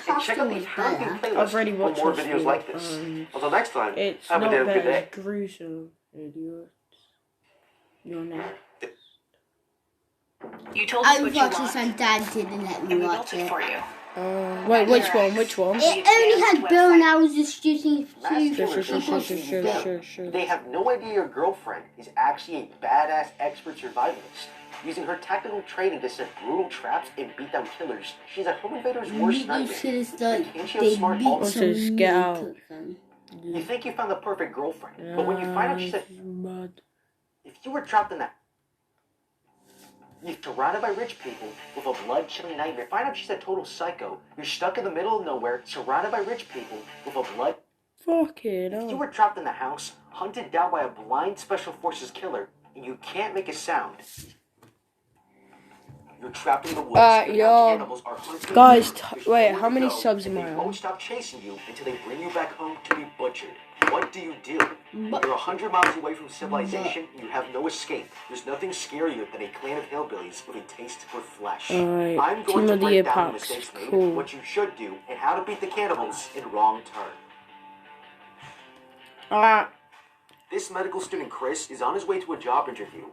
and check out the Halloween playlist I've already watched for more videos like this. Until next time, it's have a damn good day. It's gruesome, idiots. You're next. You told us what you want. I watched this and Dad didn't let me watch it. For you. Wait, which one? Which one? It only had Bill and I was just shooting Sure. They have no idea your girlfriend is actually a badass expert survivalist. Using her technical training to set brutal traps and beat down killers, she's a home invader's worst nightmare. Can't she outsmart all Wants to get out. You think you found the perfect girlfriend, but when you find out she's a... If you were trapped in that... You're surrounded by rich people with a blood-chilling nightmare. Find out she's a total psycho. You're stuck in the middle of nowhere, surrounded by rich people with a blood... Fucking If you were trapped in the house, hunted down by a blind special forces killer, and you can't make a sound... You're trapped in the woods. Yo. Guys, wait, how many subs am I on? They won't stop chasing you until they bring you back home to be butchered. What do you do? You're 100 miles away from civilization, and you have no escape. There's nothing scarier than a clan of hillbillies with a taste for flesh. I'm going to break down the mistakes made, what you should do, and how to beat the cannibals in Wrong Turn. This medical student, Chris, is on his way to a job interview.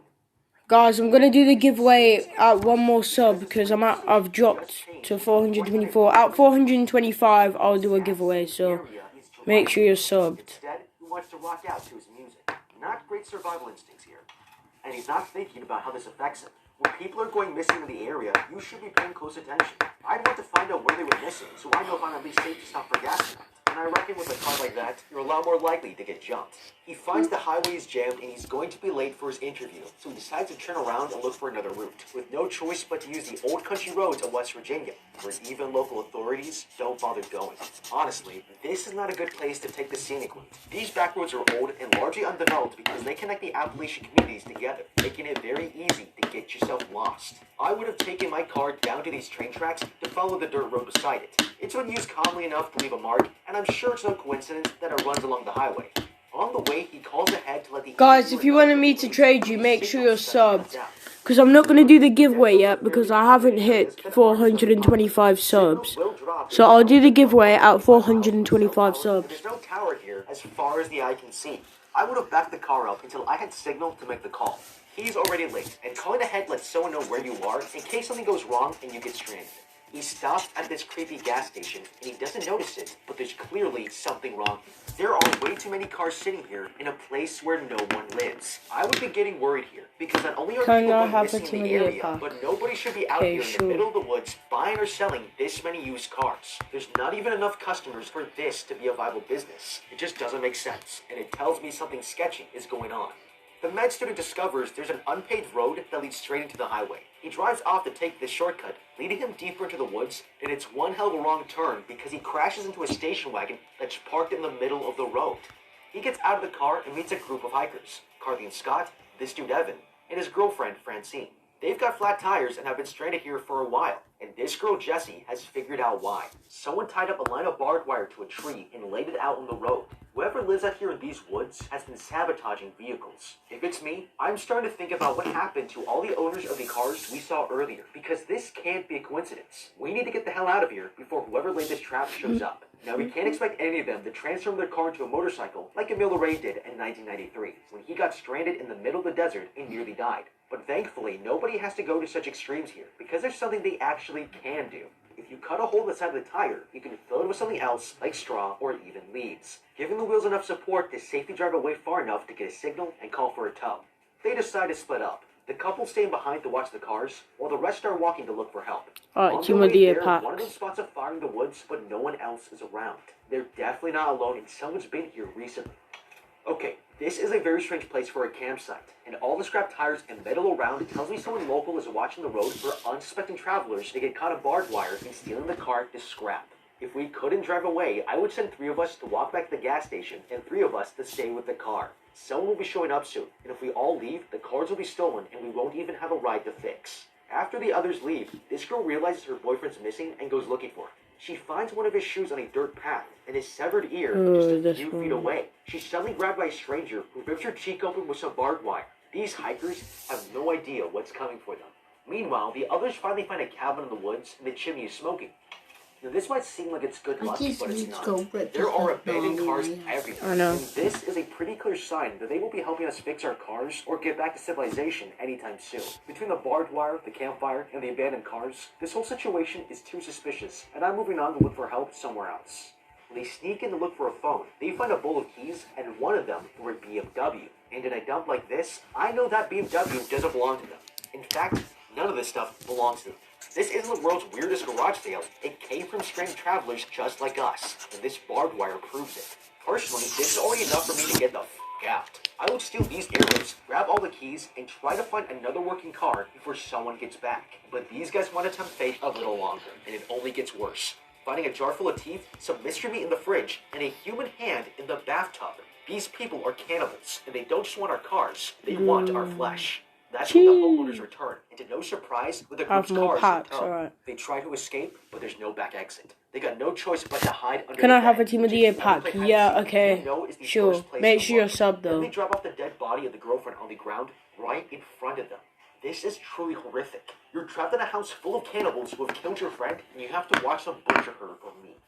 Guys, I'm gonna do the giveaway at one more sub because I've dropped to 424. At 425, I'll do a giveaway. So make sure you're subbed. Instead, he wants to rock out to his music. Not great survival instincts here, and he's not thinking about how this affects him. When people are going missing in the area, you should be paying close attention. I'd want to find out where they were missing, so I know if I'm at least safe to stop for gas. And I reckon with a car like that, you're a lot more likely to get jumped. He finds the highway is jammed and he's going to be late for his interview, so he decides to turn around and look for another route, with no choice but to use the old country roads of West Virginia, where even local authorities don't bother going. Honestly, this is not a good place to take the scenic route. These back roads are old and largely undeveloped because they connect the Appalachian communities together, making it very easy to get yourself lost. I would have taken my car down to these train tracks to follow the dirt road beside it. It's been used commonly enough to leave a mark, and I'm sure it's no coincidence that it runs along the highway. On the way, he calls ahead to let the... Guys, if you wanted me to trade you, make sure you're subbed. Because I'm not going to do the giveaway yet because I haven't hit 425 subs. So I'll do the giveaway at 425 subs. There's no tower here as far as the eye can see. I would have backed the car up until I had signal to make the call. He's already late, and calling ahead lets someone know where you are in case something goes wrong and you get stranded. He stops at this creepy gas station, and he doesn't notice it, but there's clearly something wrong. There are way too many cars sitting here in a place where no one lives. I would be getting worried here, because not only are people going missing in the area, but nobody should be out here in the middle of the woods buying or selling this many used cars. There's not even enough customers for this to be a viable business. It just doesn't make sense, and it tells me something sketchy is going on. The med student discovers there's an unpaved road that leads straight into the highway. He drives off to take this shortcut, leading him deeper into the woods, and it's one hell of a wrong turn because he crashes into a station wagon that's parked in the middle of the road. He gets out of the car and meets a group of hikers, Carly and Scott, this dude Evan, and his girlfriend Francine. They've got flat tires and have been stranded here for a while, and this girl Jessie has figured out why. Someone tied up a line of barbed wire to a tree and laid it out on the road. Whoever lives out here in these woods has been sabotaging vehicles. If it's me, I'm starting to think about what happened to all the owners of the cars we saw earlier, because this can't be a coincidence. We need to get the hell out of here before whoever laid this trap shows up. Now, we can't expect any of them to transform their car into a motorcycle like Emil Ray did in 1993, when he got stranded in the middle of the desert and nearly died. But thankfully, nobody has to go to such extremes here, because there's something they actually can do. If you cut a hole in the side of the tire, you can fill it with something else, like straw or even leaves, giving the wheels enough support to safely drive away far enough to get a signal and call for a tow. They decide to split up. The couple staying behind to watch the cars, while the rest start walking to look for help. Alright, team of the year packs. One of them spots a fire in the woods, but no one else is around. They're definitely not alone, and someone's been here recently. Okay, this is a very strange place for a campsite, and all the scrap tires and metal around tells me someone local is watching the road for unsuspecting travelers to get caught in barbed wire and stealing the car to scrap. If we couldn't drive away, I would send 3 of us to walk back to the gas station and 3 of us to stay with the car. Someone will be showing up soon, and if we all leave, the cars will be stolen and we won't even have a ride to fix. After the others leave, this girl realizes her boyfriend's missing and goes looking for him. She finds one of his shoes on a dirt path and his severed ear just a few feet away. She's suddenly grabbed by a stranger who rips her cheek open with some barbed wire. These hikers have no idea what's coming for them. Meanwhile, the others finally find a cabin in the woods and the chimney is smoking. Now, this might seem like it's good I luck, just but it's need to not. go rip There this are up abandoned now, cars yeah. everywhere. I know. And this is a pretty clear sign that they will be helping us fix our cars or get back to civilization anytime soon. Between the barbed wire, the campfire, and the abandoned cars, this whole situation is too suspicious, and I'm moving on to look for help somewhere else. When they sneak in to look for a phone, they find a bowl of keys, and one of them were a BMW. And in a dump like this, I know that BMW doesn't belong to them. In fact, none of this stuff belongs to them. This isn't the world's weirdest garage sale. It came from strange travelers just like us, and this barbed wire proves it. Personally, this is already enough for me to get the f*** out. I would steal these arrows, grab all the keys, and try to find another working car before someone gets back. But these guys want to tempt fate a little longer, and it only gets worse. Finding a jar full of teeth, some mystery meat in the fridge, and a human hand in the bathtub. These people are cannibals, and they don't just want our cars, they want our flesh. That's when the homeowners return, and to no surprise, with the group's Have more cars packs, in tow. alright. They try to escape, but there's no back exit. They got no choice but to hide under Can the I have bed, a Team of the which Year if you ever pack? play hide Yeah, and seek, okay. you know is the Sure. first place Make to sure you're look. sub Then though. they drop off the dead body of the girlfriend on the ground right in front of them. This is truly horrific. You're trapped in a house full of cannibals who have killed your friend, and you have to watch them butcher her for meat.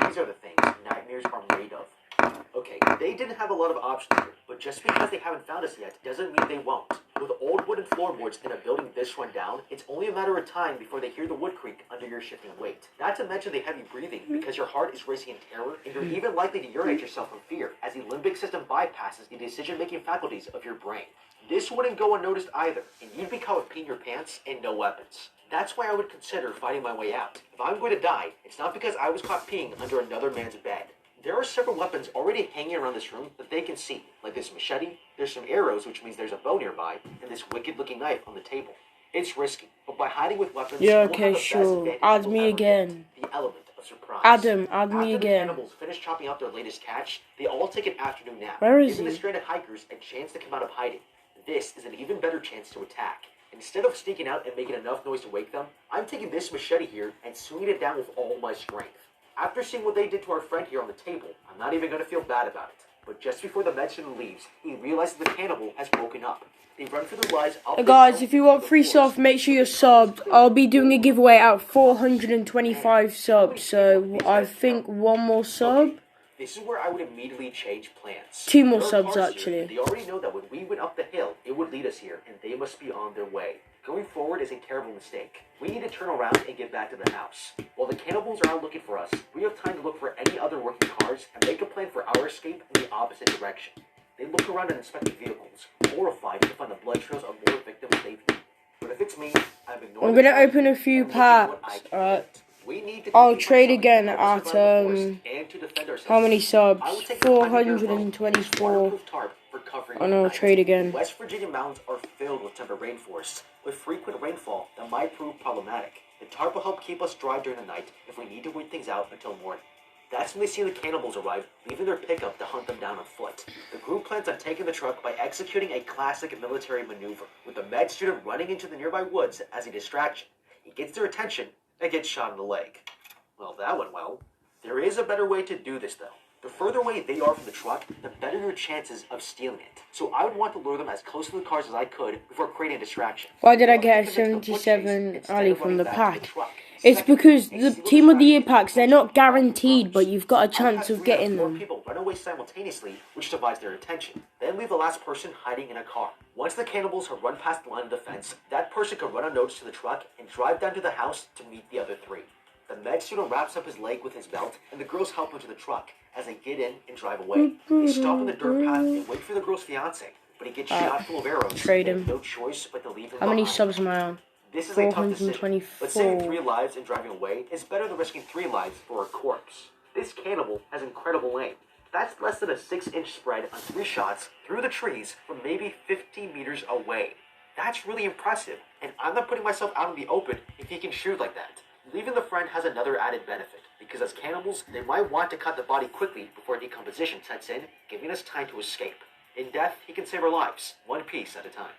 These are the things nightmares are made of. Okay, they didn't have a lot of options here, but just because they haven't found us yet doesn't mean they won't. With old wooden floorboards in a building this run down, it's only a matter of time before they hear the wood creak under your shifting weight. Not to mention the heavy breathing, because your heart is racing in terror, and you're even likely to urinate yourself from fear, as the limbic system bypasses the decision-making faculties of your brain. This wouldn't go unnoticed either, and you'd be caught with peeing your pants and no weapons. That's why I would consider fighting my way out. If I'm going to die, it's not because I was caught peeing under another man's bed. There are several weapons already hanging around this room that they can see, like this machete, there's some arrows, which means there's a bow nearby, and this wicked-looking knife on the table. It's risky, but by hiding with weapons, Yeah, we'll okay, have the sure. best advantage Add we'll me ever again. get, the element of surprise. Add After me the again. cannibals finish chopping up their latest catch, they all take an afternoon nap, Where is giving he? the stranded hikers a chance to come out of hiding. This is an even better chance to attack. Instead of sneaking out and making enough noise to wake them, I'm taking this machete here and swinging it down with all my strength. After seeing what they did to our friend here on the table, I'm not even going to feel bad about it. But just before the med student leaves, he realizes the cannibal has woken up. They run for their lives up Hey the guys, hill if you want to the free forest. subs, make sure you're subbed. I'll be doing a giveaway out 425 subs, so I think one more sub. This is where I would immediately change plans. Two more There are subs, cars actually. Here, and they already know that when we went up the hill, it would lead us here, and they must be on their way. Going forward is a terrible mistake. We need to turn around and get back to the house. While the cannibals are out looking for us, we have time to look for any other working cars and make a plan for our escape in the opposite direction. They look around and inspect the vehicles, horrified to find the blood trails of more victims they've eaten. But if it's me, I'm ignoring I'm the gonna trail open a few and looking what I packs, can alright. get. We need to I'll compete for trade something again to help us at, survive the forest and to defend ourselves. how many subs? I would take the pioneer rope and 424. waterproof tarp for covering Oh no, overnight. trade again. West Virginia mountains are filled with temperate rainforests, with frequent rainfall that might prove problematic. The tarp will help keep us dry during the night if we need to wait things out until morning. That's when they see the cannibals arrive, leaving their pickup to hunt them down on foot. The group plans on taking the truck by executing a classic military maneuver, with the med student running into the nearby woods as a distraction. He gets their attention and gets shot in the leg. Well, that went well. There is a better way to do this, though. The further away they are from the truck, the better your chances of stealing it. So I would want to lure them as close to the cars as I could before creating a distraction. Why did I Once they get a commence the foot chase, 77 instead Ali of from running the back to pack? truck, It's second, because a the single Team of the Year strategy packs, they're not guaranteed, but you've got a I'll chance have of 3 out getting 4 them. people run away simultaneously, which divides their attention. Then leave the last person hiding in a car. Once the cannibals have run past the line of defense, that person can run unnoticed to the truck and drive down to the house to meet the other 3. The med student wraps up his leg with his belt, and the girls help him to the truck as they get in and drive away. They stop on the dirt path and wait for the girl's fiance, but he gets shot full of arrows. Trade They have him. no choice but to leave him How many behind. subs am I on? This is a tough decision, but saving 3 424. lives and driving away is better than risking 3 lives for a corpse. This cannibal has incredible aim. That's less than a 6-inch spread on 3 shots through the trees from maybe 50 meters away. That's really impressive, and I'm not putting myself out in the open if he can shoot like that. Leaving the friend has another added benefit, because as cannibals, they might want to cut the body quickly before decomposition sets in, giving us time to escape. In death, he can save our lives, one piece at a time.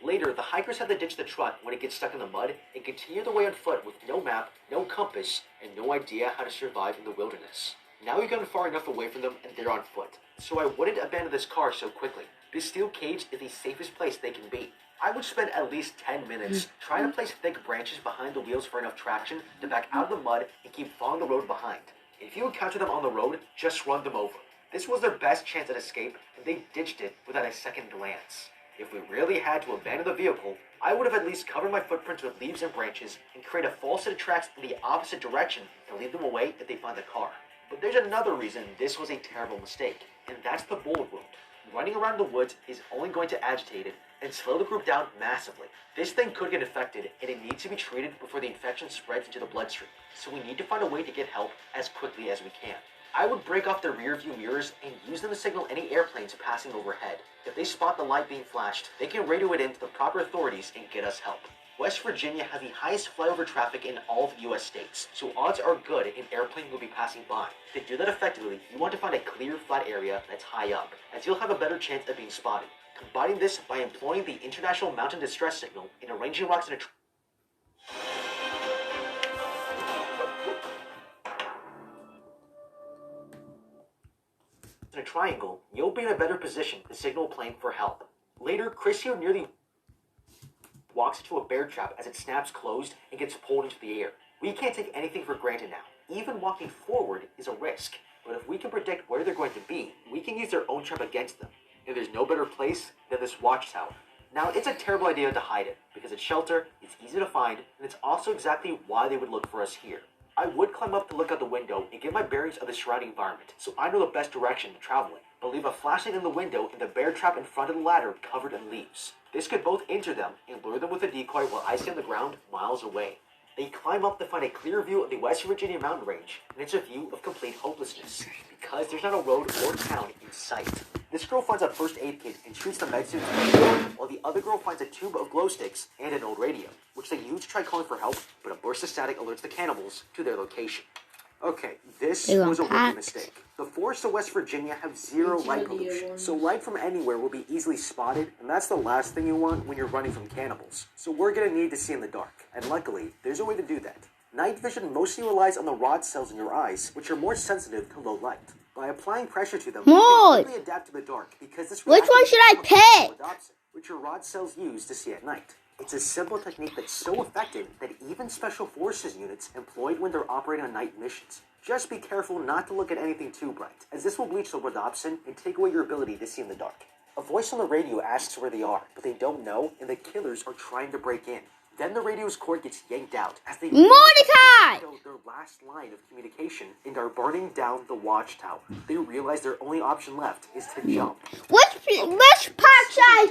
Later, the hikers have to ditch the truck when it gets stuck in the mud and continue their way on foot with no map, no compass, and no idea how to survive in the wilderness. Now we've gotten far enough away from them and they're on foot, so I wouldn't abandon this car so quickly. This steel cage is the safest place they can be. I would spend at least 10 minutes trying to place thick branches behind the wheels for enough traction to back out of the mud and keep following the road behind. If you encounter them on the road, just run them over. This was their best chance at escape, and they ditched it without a second glance. If we really had to abandon the vehicle, I would have at least covered my footprints with leaves and branches and create a false set of tracks in the opposite direction to lead them away if they find the car. But there's another reason this was a terrible mistake, and that's the bullet wound. Running around the woods is only going to agitate it and slow the group down massively. This thing could get infected, and it needs to be treated before the infection spreads into the bloodstream, so we need to find a way to get help as quickly as we can. I would break off their rear view mirrors and use them to signal any airplanes passing overhead. If they spot the light being flashed, they can radio it in to the proper authorities and get us help. West Virginia has the highest flyover traffic in all of the U.S. states, so odds are good an airplane will be passing by. To do that effectively, you want to find a clear, flat area that's high up, as you'll have a better chance of being spotted. Combining this by employing the International Mountain Distress Signal and arranging rocks in a triangle, you'll be in a better position to signal a plane for help. Later, Chris here nearly walks into a bear trap as it snaps closed and gets pulled into the air. We can't take anything for granted now. Even walking forward is a risk, but if we can predict where they're going to be, we can use their own trap against them. And there's no better place than this watchtower. Now, it's a terrible idea to hide it, because it's shelter, it's easy to find, and it's also exactly why they would look for us here. I would climb up to look out the window and get my bearings of the surrounding environment, so I know the best direction to travel in, but leave a flashlight in the window and the bear trap in front of the ladder covered in leaves. This could both injure them and lure them with a decoy while I stay on the ground miles away. They climb up to find a clear view of the West Virginia mountain range, and it's a view of complete hopelessness, because there's not a road or town in sight. This girl finds a first aid kit and shoots the medsuit, while the other girl finds a tube of glow sticks and an old radio, which they use to try calling for help, but a burst of static alerts the cannibals to their location. Okay, this was a rookie mistake. The forests of West Virginia have zero light pollution, so light from anywhere will be easily spotted, and that's the last thing you want when you're running from cannibals. So we're gonna need to see in the dark, and luckily, there's a way to do that. Night vision mostly relies on the rod cells in your eyes, which are more sensitive to low light. By applying pressure to them, you can quickly adapt to the dark, because this Which one should I pick? Which your rod cells use to see at night. It's a simple technique that's so effective that even Special Forces units employ it when they're operating on night missions. Just be careful not to look at anything too bright, as this will bleach the rhodopsin and take away your ability to see in the dark. A voice on the radio asks where they are, but they don't know, and the killers are trying to break in. Then the radio's cord gets yanked out as they Mordecai! their last line of communication and are burning down the watchtower. They realize their only option left is to jump. Which part should I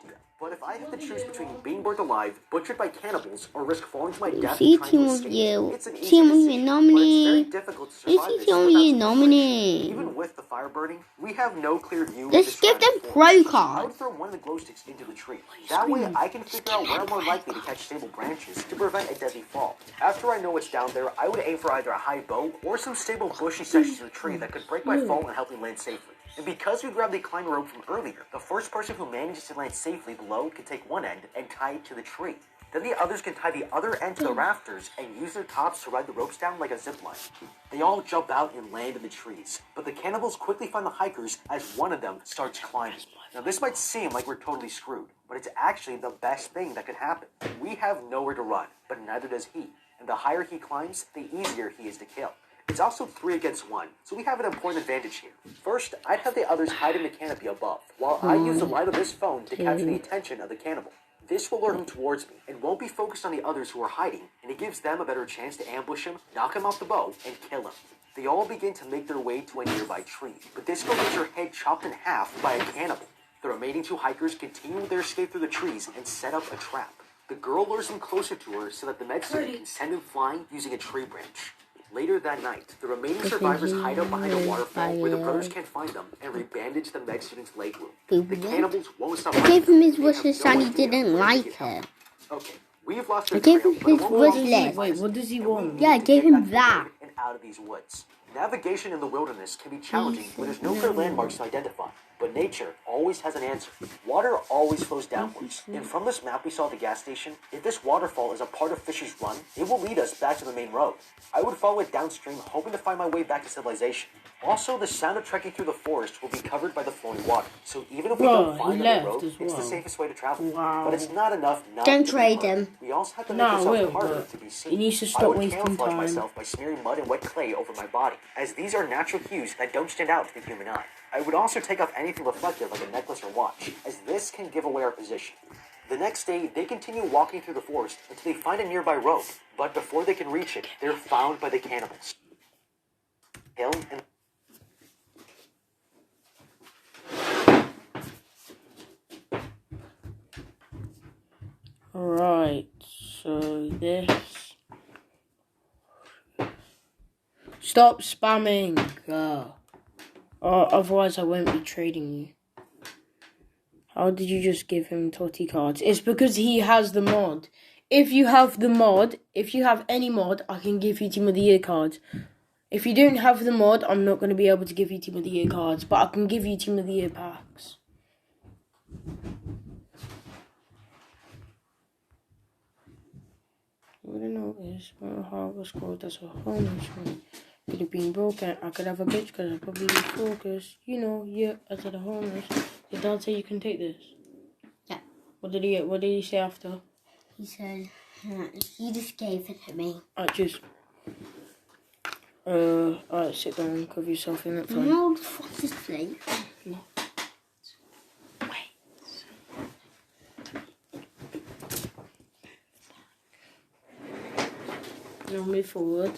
pick? But if I have to choose between being burnt alive, butchered by cannibals, or risk falling to my death See, trying team to of escape, you. it's an easy Team of decision, you but nominee. it's very difficult to survive This this is only without a some nominee. preparation. Even with the fire burning, we have no clear view Let's of the give them surrounding pro forest. I cards. would throw one of the glow sticks into the tree. That way I can figure out where I'm more likely to catch stable branches to prevent a deadly fall. After I know what's down there, I would aim for either a high bow or some stable bushy sections of the tree that could break my fall and help me land safely. And because we grabbed the climb rope from earlier, the first person who manages to land safely below can take one end and tie it to the tree. Then the others can tie the other end to the rafters and use their tops to ride the ropes down like a zipline. They all jump out and land in the trees, but the cannibals quickly find the hikers as one of them starts climbing. Now this might seem like we're totally screwed, but it's actually the best thing that could happen. We have nowhere to run, but neither does he. And the higher he climbs, the easier he is to kill. It's also 3 against 1, so we have an important advantage here. First, I'd have the others hide in the canopy above, while I use the light of this phone to capture the attention of the cannibal. This will lure him towards me, and won't be focused on the others who are hiding, and it gives them a better chance to ambush him, knock him off the bow, and kill him. They all begin to make their way to a nearby tree, but this girl gets her head chopped in half by a cannibal. The remaining 2 hikers continue their escape through the trees and set up a trap. The girl lures them closer to her so that the med student can send them flying using a tree branch. Later that night, the remaining survivors hide out behind a waterfall where the brothers can't find them and rebandage the med student's leg wound. The cannibals won't stop. I gave him his wish list and he didn't like it. Okay, we've lost our I gave trail, him but it his won't wish last list. Wait, what does he want? Yeah, I gave him that. and out of these woods. Navigation in the wilderness can be challenging when there's no clear landmarks to identify. But nature always has an answer. Water always flows downwards. And from this map we saw at the gas station, if this waterfall is a part of Fisher's Run, it will lead us back to the main road. I would follow it downstream, hoping to find my way back to civilization. Also, the sound of trekking through the forest will be covered by the flowing water. So even if we don't find the main road, it's the safest way to travel. Wow. But it's not enough not Don't to trade be him. We also have to make ourselves harder to be seen. He needs to I stop would wasting camouflage time. myself by smearing mud and wet clay over my body, as these are natural hues that don't stand out to the human eye. I would also take off anything reflective like a necklace or watch, as this can give away our position. The next day, they continue walking through the forest until they find a nearby road, but before they can reach it, they're found by the cannibals. And Alright, so this... Stop spamming! Or otherwise I won't be trading you. How did you just give him Toty cards? It's because he has the mod. If you have the mod, if you have any mod, I can give you Team of the Year cards. If you don't have the mod, I'm not going to be able to give you Team of the Year cards, but I can give you Team of the Year packs. I wouldn't notice when a heart was called as a homeless one. Could have been broken. I could have a bitch because I probably be focused. You know, yeah, I said a homeless. Did Dad say you can take this? Yeah. What did he say after? He said, he just gave it to me. Alright, just alright, sit down and cover yourself in that time. No, fuck is sleep. No. Now move forward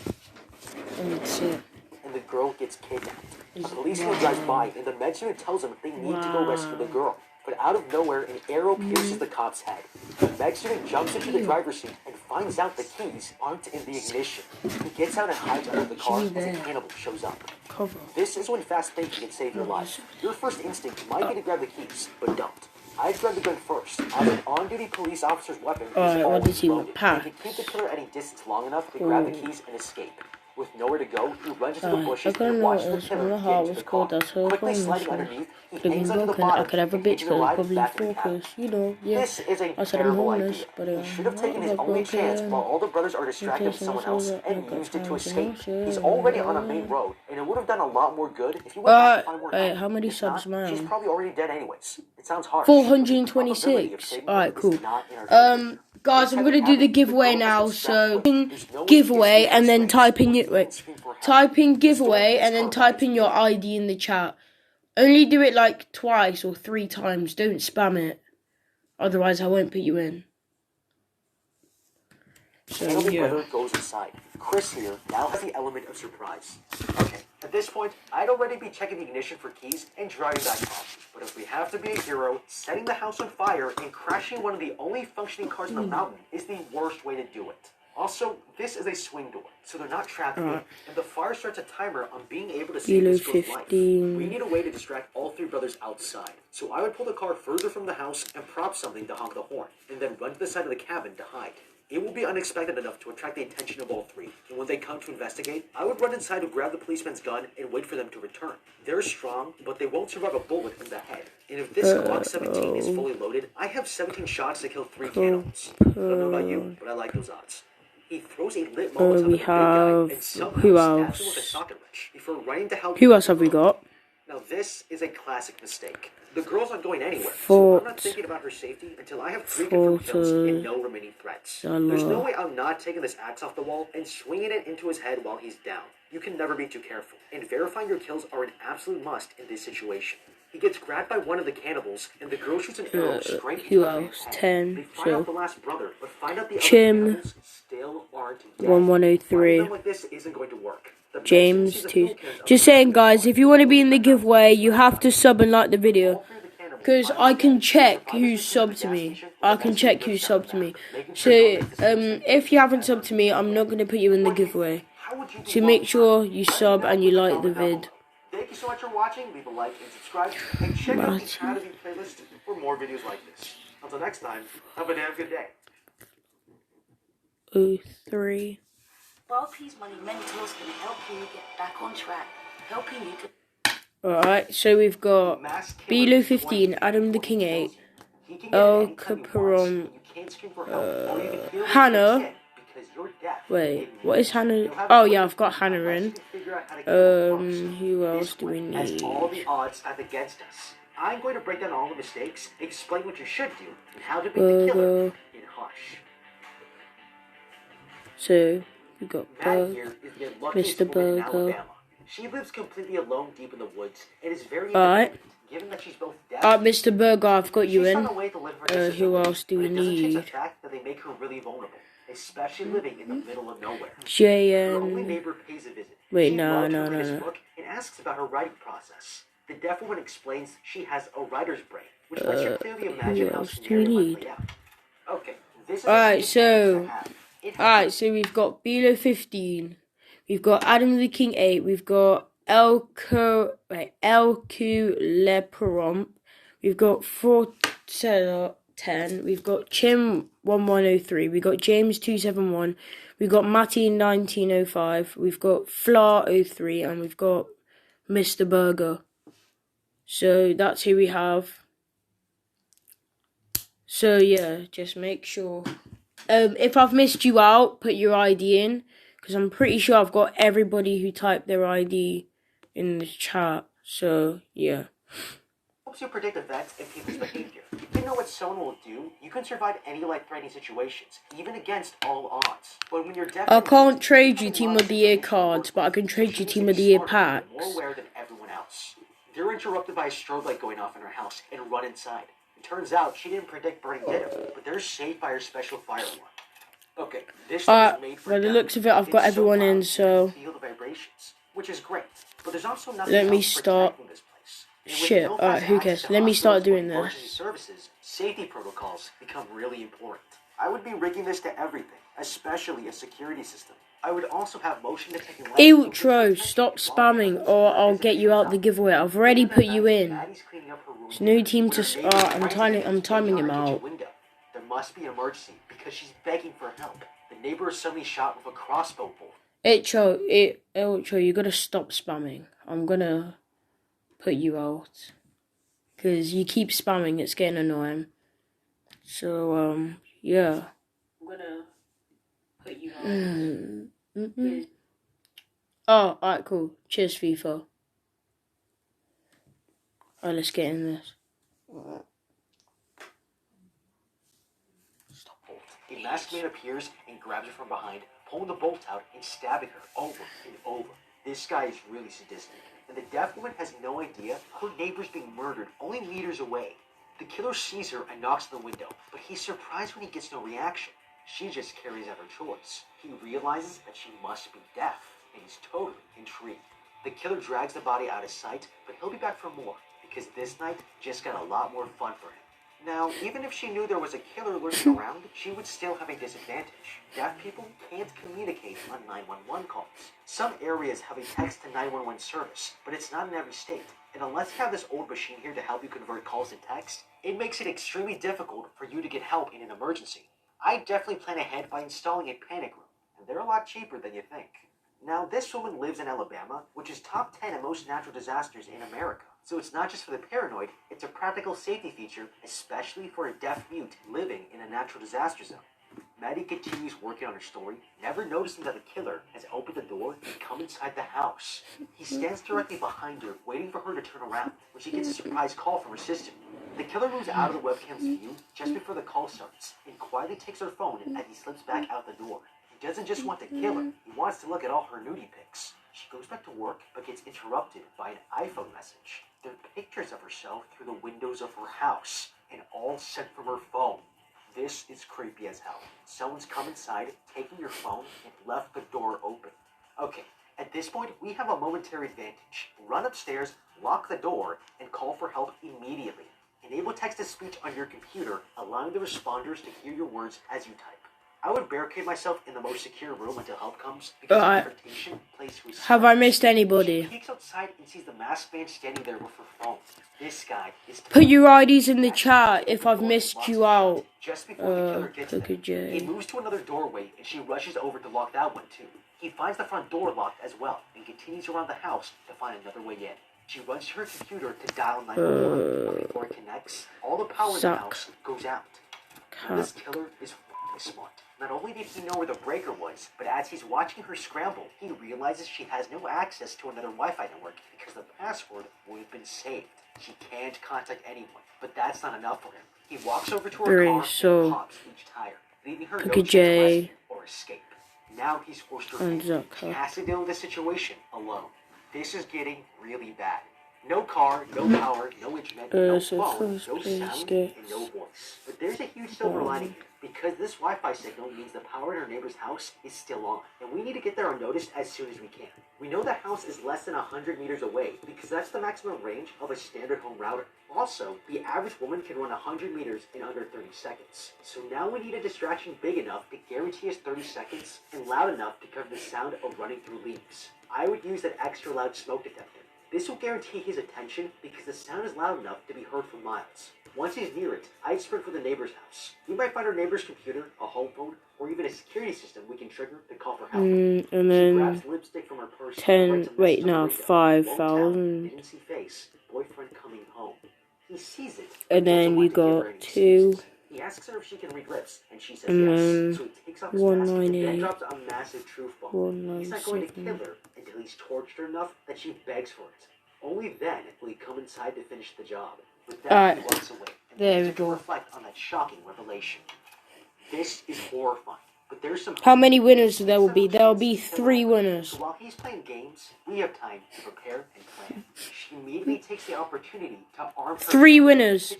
and sit. And the girl gets kidnapped. A policeman drives by, and the med student tells them they need to go rescue the girl. But out of nowhere, an arrow pierces the cop's head. The med student jumps into the driver's seat and finds out the keys aren't in the ignition. He gets out and hides under the car as a cannibal shows up. Cover. This is when fast thinking can save your life. Your first instinct might be to grab the keys, but don't. I'd grab the gun first, as an on-duty police officer's weapon is what does always he loaded. pack? He can keep the killer at any distance long enough to grab the keys and escape. With nowhere to go, he runs into the bushes and watches the killer get into the car. Quickly sliding underneath, he hangs onto the bottom I could have a bitch and that arrives probably back in the cabin. focus. You know, yeah. This is a I said I'm terrible homeless, idea. but He should have taken his only chance while all the brothers are distracted with someone else and used it to escape. He's already on a main road, and it would have done a lot more good if he went back to find more help. How many If subs not, am I she's on? probably already dead anyways. It sounds harsh. 426. Alright, cool. Guys, I'm gonna do the giveaway now. So giveaway and then type in giveaway and then type in your ID in the chat. Only do it like twice or 3 times. Don't spam it. Otherwise, I won't put you in. So yeah. Goes inside. Chris here now has the element of surprise. Okay, at this point, I'd already be checking the ignition for keys and driving back home. But if we have to be a hero, setting the house on fire and crashing one of the only functioning cars on the mountain is the worst way to do it. Also, this is a swing door, so they're not trapped in, and the fire starts a timer on being able to save this girl's life. We need a way to distract all 3 brothers outside, so I would pull the car further from the house and prop something to honk the horn, and then run to the side of the cabin to hide. It will be unexpected enough to attract the attention of all 3, and when they come to investigate, I would run inside to grab the policeman's gun and wait for them to return. They're strong, but they won't survive a bullet in the head. And if this Glock 17 is fully loaded, I have 17 shots to kill 3 cannibals. I don't know about you, but I like those odds. He throws a lit Molotov at the big guy and somehow stabs him with a socket wrench before running to help. Who else have we got? Now this is a classic mistake. The girl's not going anywhere, so I'm not thinking about her safety until I have 3 confirmed kills and no remaining threats. There's no way I'm not taking this axe off the wall and swinging it into his head while he's down. You can never be too careful, and verifying your kills are an absolute must in this situation. He gets grabbed by one of the cannibals, and the girl shoots an arrow straight into his head. 10. They find out the last brother, but find out the Chim. other cannibals still aren't dead. 1103. Like this isn't going to work. James 2. Just saying, guys, if you want to be in the giveaway, you have to sub and like the video. Because I can check who's subbed to me. So, if you haven't subbed to me, I'm not going to put you in the giveaway. So make sure you sub and you like the vid. Thank you so much for watching. Leave a like and subscribe. And check out the Academy playlist for more videos like this. Until next time, have a damn good day. 03. While P's Money Mentors can help you get back on track, helping you to Alright, so we've got Masked Bilo Killer is 15, 20 Adam the before King he 8, kills you. He can get El it anytime he wants, Caparon, and you can't scream for help, or you can hear what Hannah. he because you're deaf. Wait, It what is means Hannah? you'll have Oh to yeah, wait I've got Hannah unless in. you can figure out how to kill him first. Who else This do we one has all the need? odds stacked against us. I'm going to break down all the mistakes, explain what you should do, and how to beat the killer in Hush. So we got Maddie here is the luckiest Mr. woman in Burger. Alabama. She lives completely alone deep in the woods and is very Alright. independent, given that she's both deaf. Mr. Burger, I've got you She's in. found a way to live her distance Who away, else do we but it doesn't change the need? fact that they make her really vulnerable, especially living in the middle of nowhere. Her only JN. neighbor pays a visit. Wait, She no, loves no, her no, latest no. book and asks about her writing process. The deaf woman explains she has a writer's brain, which lets her clearly imagine how else do we scenario might need? play out. Okay, this is Alright, a so It Alright, so we've got Bilo 15, we've got Adam the King 8, we've got Elku Leperomp, we've got Fortella 10, we've got Chim 1103, we've got James 271, we've got Matty 1905, we've got Flar 03, and we've got Mr. Burger. So that's who we have. So yeah, just make sure. If I've missed you out, put your ID in, because I'm pretty sure I've got everybody who typed their ID in the chat. So yeah. Helps you predict events and people's behavior. If you know what someone will do, you can survive any life-threatening situations, even against all odds. But when you're deaf, I can't trade you Team of the Year cards, but I can trade you Team of the Year packs. More aware than everyone else. They're interrupted by a strobe light going off in her house and run inside. It turns out she didn't predict burning dinner, but they're saved by her special fire alarm. Okay, this is made for by the looks of it, I've got everyone in, so feel the vibrations, which is great. But there's also nothing let me else start. protecting this place. Shit, alright, who cares? Let me start doing this. Emergency services, safety protocols become really important. I would be rigging this to everything, especially a security system. I would also have motion detecting lights. Outro, stop spamming or I'll get you out the giveaway. I've already put you in. There's no team to I'm timing him out. There must be an emergency because she's begging for help. The neighbor is suddenly shot with a crossbow bolt. Outro, you gotta stop spamming. I'm gonna put you out. Cause you keep spamming, it's getting annoying. So, yeah. I'm gonna put you out. Oh, alright, cool. Cheers, FIFA. Alright, let's get in this. Stop bolt. A masked man appears and grabs her from behind, pulling the bolt out and stabbing her over and over. This guy is really sadistic, and the deaf woman has no idea her neighbor's being murdered only meters away. The killer sees her and knocks on the window, but he's surprised when he gets no reaction. She just carries out her choice. He realizes that she must be deaf, and he's totally intrigued. The killer drags the body out of sight, but he'll be back for more, because this night just got a lot more fun for him. Now, even if she knew there was a killer lurking around, she would still have a disadvantage. Deaf people can't communicate on 911 calls. Some areas have a text to 911 service, but it's not in every state. And unless you have this old machine here to help you convert calls to text, it makes it extremely difficult for you to get help in an emergency. I definitely plan ahead by installing a panic room, and they're a lot cheaper than you think. Now, this woman lives in Alabama, which is top 10 in most natural disasters in America. So it's not just for the paranoid, it's a practical safety feature, especially for a deaf mute living in a natural disaster zone. Maddie continues working on her story, never noticing that the killer has opened the door and come inside the house. He stands directly behind her, waiting for her to turn around, when she gets a surprise call from her sister. The killer moves out of the webcam's view just before the call starts, and quietly takes her phone as he slips back out the door. He doesn't just want to kill her, he wants to look at all her nudie pics. She goes back to work, but gets interrupted by an iPhone message. They're pictures of herself through the windows of her house, and all sent from her phone. This is creepy as hell. Someone's come inside, taken your phone, and left the door open. Okay, at this point, we have a momentary advantage. Run upstairs, lock the door, and call for help immediately. Enable text-to-speech on your computer, allowing the responders to hear your words as you type. I would barricade myself in the most secure room until help comes, because confrontation plays to his have I missed anybody? She peeks outside and sees the masked man standing there with her phone. This guy is... Put your IDs in the chat if I've missed you out. Just before the killer gets there, he moves to another doorway and she rushes over to lock that one too. He finds the front door locked as well and continues around the house to find another way in. She runs to her computer to dial 911, but before it connects, all the power in the house goes out. Now, this killer is smart. Not only did he know where the breaker was, but as he's watching her scramble, he realizes she has no access to another Wi-Fi network because the password would have been saved. She can't contact anyone, but that's not enough for him. He walks over to her car and pops each tire, leaving her no chance to rescue or escape. Now he's forced her in. She has to deal with this situation alone. This is getting really bad. No car, no power, no internet, no phone, no sound, and no voice. But there's a huge silver lining here, because this Wi-Fi signal means the power in our neighbor's house is still on, and we need to get there unnoticed as soon as we can. We know the house is less than 100 meters away, because that's the maximum range of a standard home router. Also, the average woman can run 100 meters in under 30 seconds. So now we need a distraction big enough to guarantee us 30 seconds, and loud enough to cover the sound of running through leaves. I would use that extra loud smoke detector. This will guarantee his attention because the sound is loud enough to be heard for miles. Once he's near it, I'd sprint for the neighbor's house. We might find our neighbor's computer, a home phone, or even a security system we can trigger to call for help. And then she grabs lipstick from her purse. 5,000. Didn't see face. Boyfriend coming home. He sees it. And then we got 2. He asks her if she can read lips, and she says yes. So he takes off his mask and then drops a massive truth bomb. He's not going to kill her until he's tortured her enough that she begs for it. Only then will he come inside to finish the job. With that, he walks away. And there we go. Reflect on that shocking revelation. This is horrifying. But there's some. How many winners there will be? There will be 3 winners. So while he's playing games, we have time to prepare and plan. She immediately takes the opportunity to arm her 3 winners.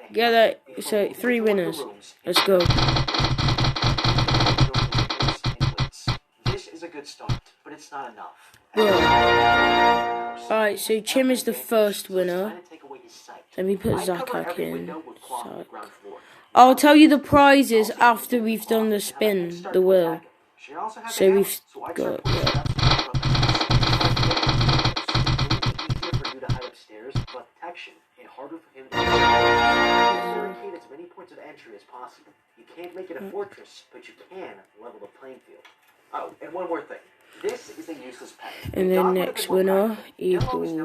Yeah, that. So 3 winners. Let's go. This is a good start, but it's not enough. Yeah. Alright, so Chim is the first winner. Let me put Zakak in. I'll tell you the prizes after we've done the spin, the wheel. So we've got. As many points of entry as possible. You can't make it a fortress, but you can level the playing field. Oh, and one more thing. This is a useless pet. And then next winner equals. She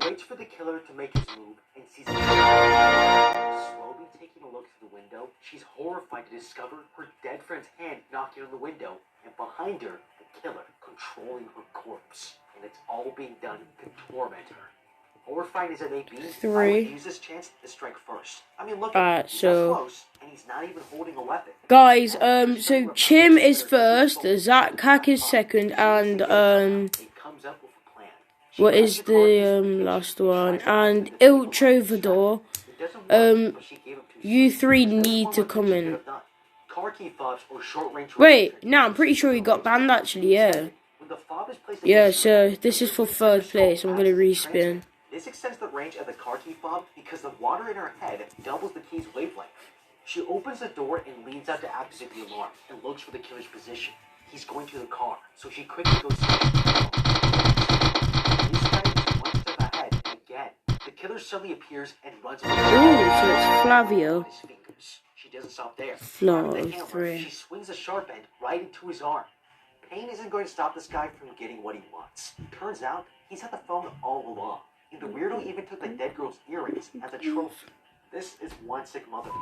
waits for the killer to make his move and sees him slowly taking a look through the window. She's horrified to discover her dead friend's hand knocking on the window, and behind her, the killer controlling her corpse. And it's all being done to torment her. Horrifying as it may be, I would use this chance to strike first. I mean, look at him. He's close, and he's not even holding a weapon. Guys, so Chim is first, Zakak is second, and what is the last one? And Il Trovador. You 3 need to come in. Wait, no, I'm pretty sure he got banned actually, yeah. Yeah, so this is for 3rd place. I'm gonna respin. This extends the range of the car key fob because the water in her head doubles the key's wavelength. She opens the door and leans out to activate the alarm and looks for the killer's position. He's going to the car, so she quickly goes. This guy is 1 step ahead again. The killer suddenly appears and runs. Ooh, so it's Flavio. She doesn't stop there. Flav3. She swings a sharp end right into his arm. Pain isn't going to stop this guy from getting what he wants. Turns out, he's had the phone all along. And the weirdo even took the dead girl's earrings as a trophy. This is one sick mother.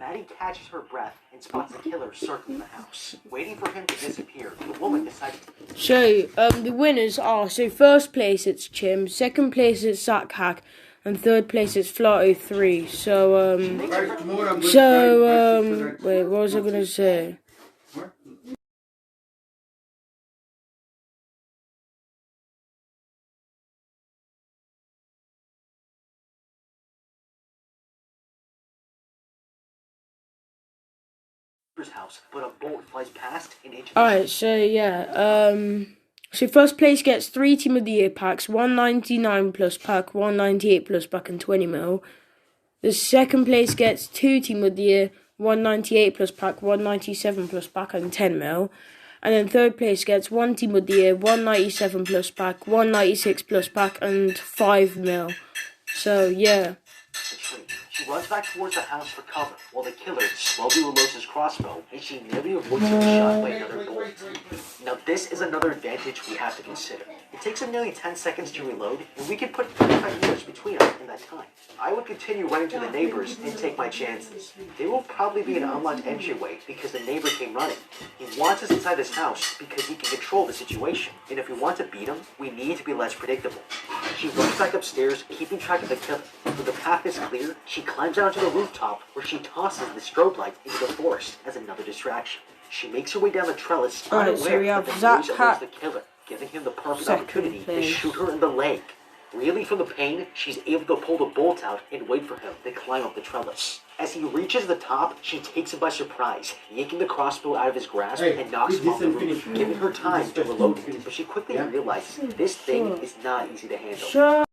Maddie catches her breath and spots the killer circling the house. Waiting for him to disappear, the woman decides to... So, the winners are, so 1st place it's Chim, 2nd place it's Zakak, and 3rd place it's Flato3. So, wait, what was I gonna say? house, but a bolt flies past an inch. Alright, so yeah, so 1st place gets 3 Team of the Year packs, 199 plus pack, 198 plus pack, and 20 mil. The 2nd place gets 2 Team of the Year, 198 plus pack, 197 plus pack, and 10 mil. And then 3rd place gets 1 Team of the Year, 197 plus pack, 196 plus pack, and 5 mil. So yeah. She runs back towards the house for cover, while the killer slowly reloads his crossbow, and she nearly avoids being shot by another bolt. Now this is another advantage we have to consider. It takes him nearly 10 seconds to reload, and we can put 45 meters between us in that time. I would continue running to the neighbors and take my chances. There will probably be an unlocked entryway because the neighbor came running. He wants us inside his house because he can control the situation. And if we want to beat him, we need to be less predictable. She runs back upstairs, keeping track of the killer. When the path is clear, she climbs out onto the rooftop where she tosses the strobe light into the forest as another distraction. She makes her way down the trellis, Alright, unaware so we have that the Zach noise alerts Hat. the killer, giving him the perfect Second opportunity to place. shoot her in the leg. Reeling from the pain, she's able to pull the bolt out and wait for him to climb up the trellis. As he reaches the top, she takes him by surprise, yanking the crossbow out of his grasp and knocks him off the roof, giving her time to reload it. But she quickly realizes this thing is not easy to handle. Sure.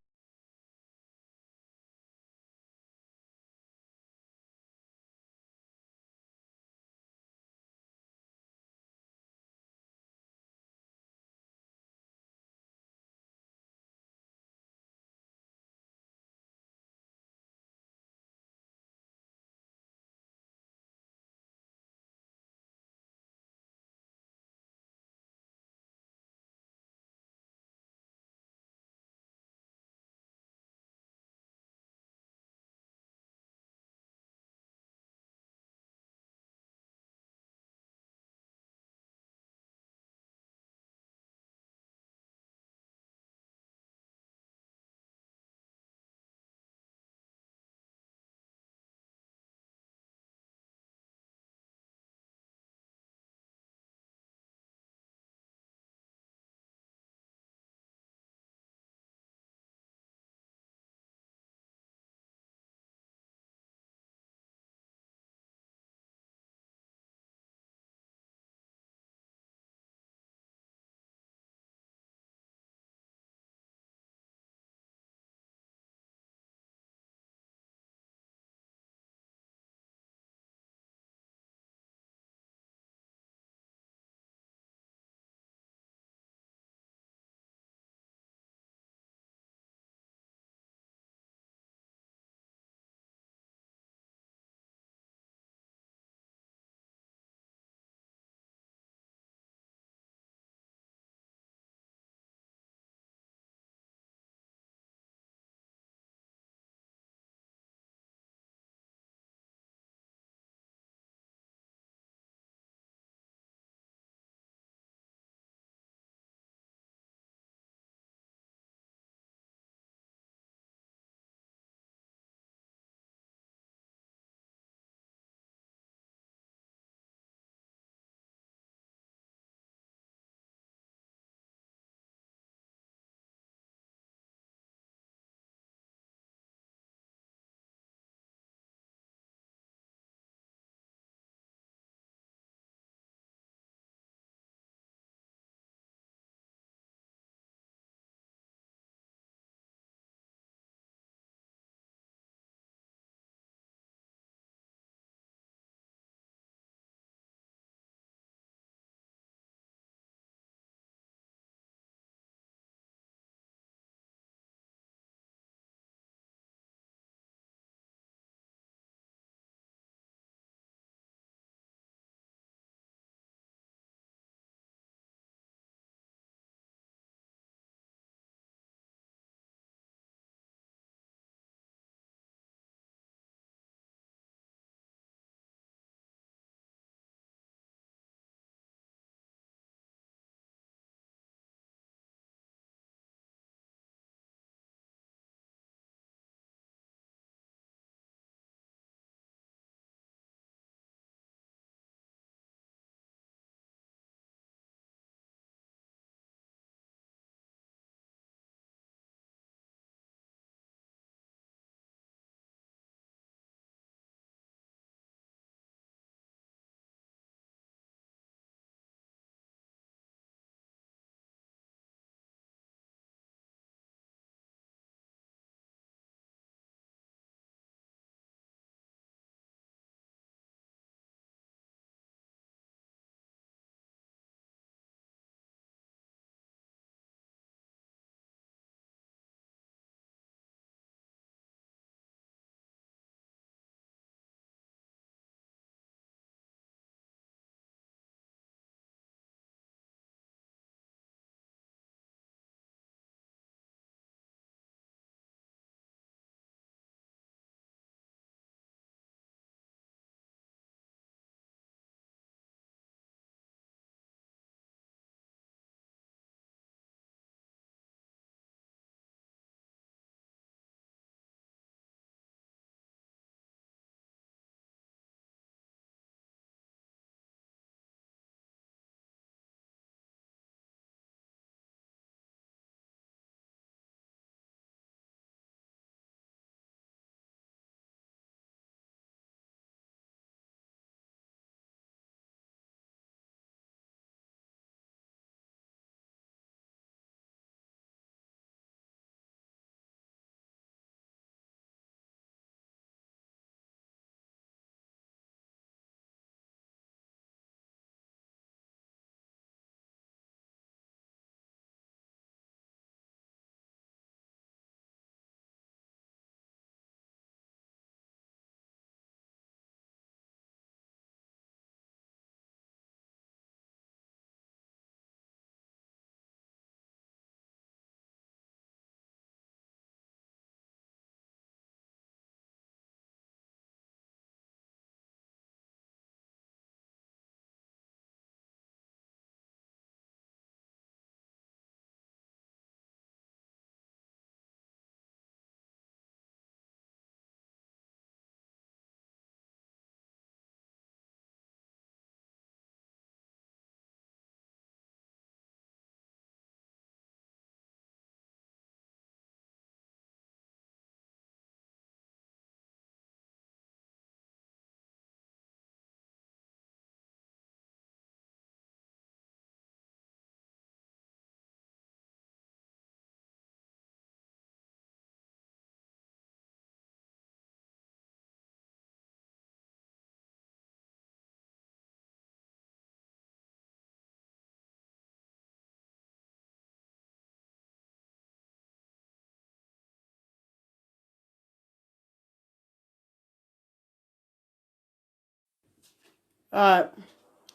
Alright,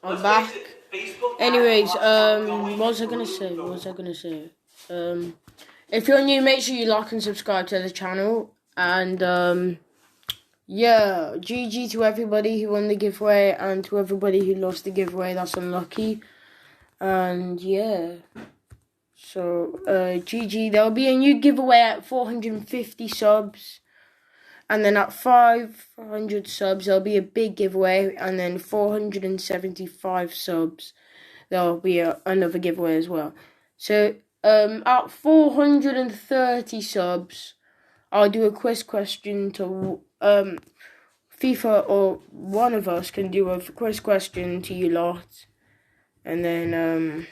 I'm back. Anyways, what was I gonna say? If you're new, make sure you like and subscribe to the channel. And, yeah, GG to everybody who won the giveaway, and to everybody who lost the giveaway, that's unlucky. And, yeah. So, GG, there'll be a new giveaway at 450 subs. And then at 500 subs, there'll be a big giveaway. And then 475 subs, there'll be another giveaway as well. So, at 430 subs, I'll do a quiz question to, FIFA, or one of us can do a quiz question to you lot. And then,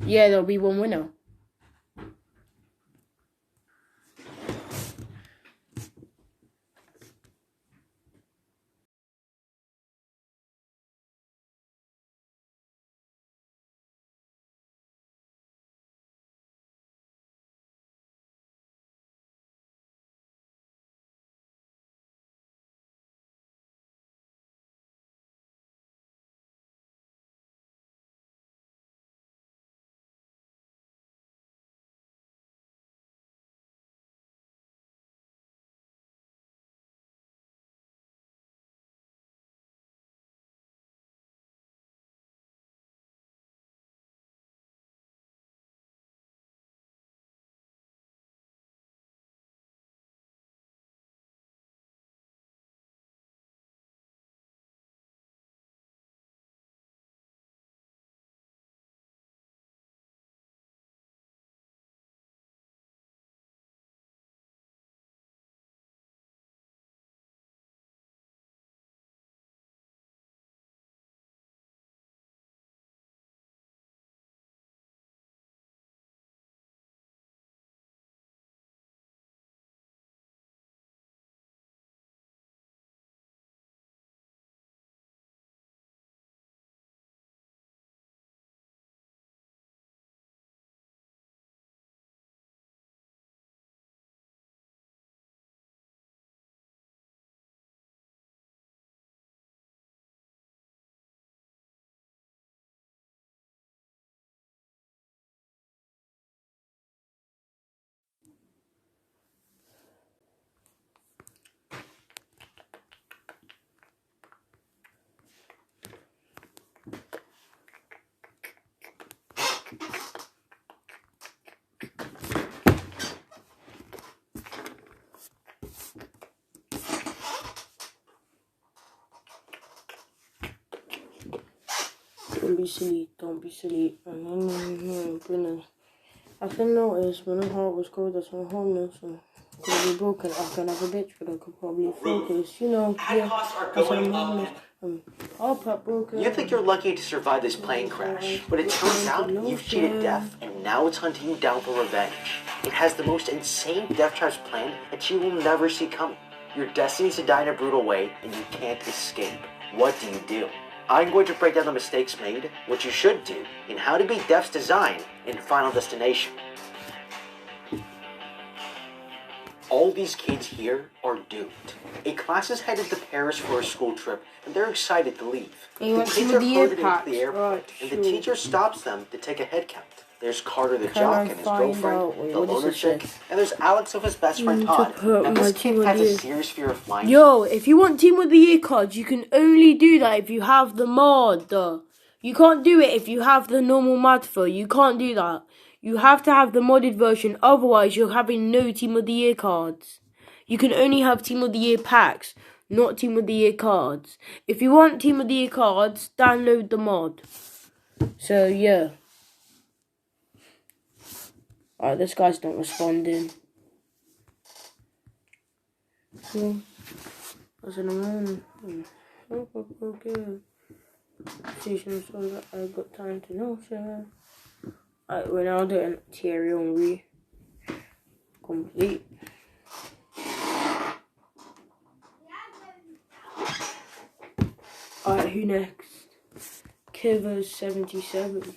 yeah, there'll be one winner. Don't be silly. I can notice when my heart was cold, that's my homeless. And could be broken. I can have a bitch, but I could probably focus. You know, yeah. That's why I'm homeless. All pop broken. You think you're lucky to survive this plane crash, but it turns out you've cheated death, and now it's hunting you down for revenge. It has the most insane death traps planned that you will never see coming. Your destiny is to die in a brutal way, and you can't escape. What do? I'm going to break down the mistakes made, what you should do, and how to beat Death's design in Final Destination. All these kids here are doomed. A class is headed to Paris for a school trip, and they're excited to leave. The kids are herded into the airport, and the teacher stops them to take a head count. There's Carter the jock and his girlfriend, the loner chick, and there's Alex with his best friend Todd. Now this kid has a serious fear of flying. Yo, if you want Team of the Year cards, you can only do that if you have the mod. You can't do it if you have the normal Madfut. You can't do that. You have to have the modded version, otherwise you're having no Team of the Year cards. You can only have Team of the Year packs, not Team of the Year cards. If you want Team of the Year cards, download the mod. So, yeah. Alright, this guy's not responding. What's in the morning? Okay. Station so that I got time to know, sir. Alright, we're now doing Thierry Henry. Complete. Alright, who next? Kivers 77.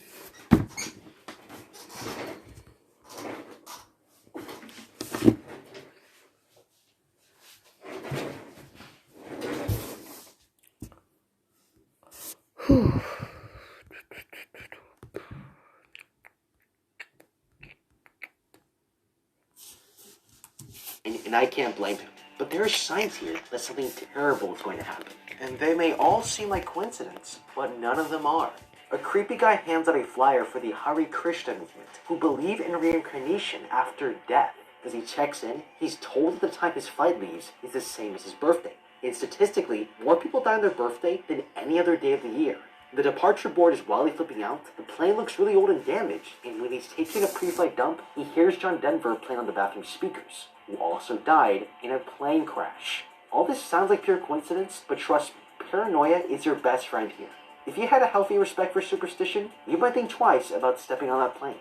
and I can't blame him. But there are signs here that something terrible is going to happen. And they may all seem like coincidence, but none of them are. A creepy guy hands out a flyer for the Hare Krishna movement, who believe in reincarnation after death. As he checks in, he's told that the time his flight leaves is the same as his birthday. And statistically, more people die on their birthday than any other day of the year. The departure board is wildly flipping out, the plane looks really old and damaged, and when he's taking a pre-flight dump, he hears John Denver playing on the bathroom speakers, who also died in a plane crash. All this sounds like pure coincidence, but trust me, paranoia is your best friend here. If you had a healthy respect for superstition, you might think twice about stepping on that plane.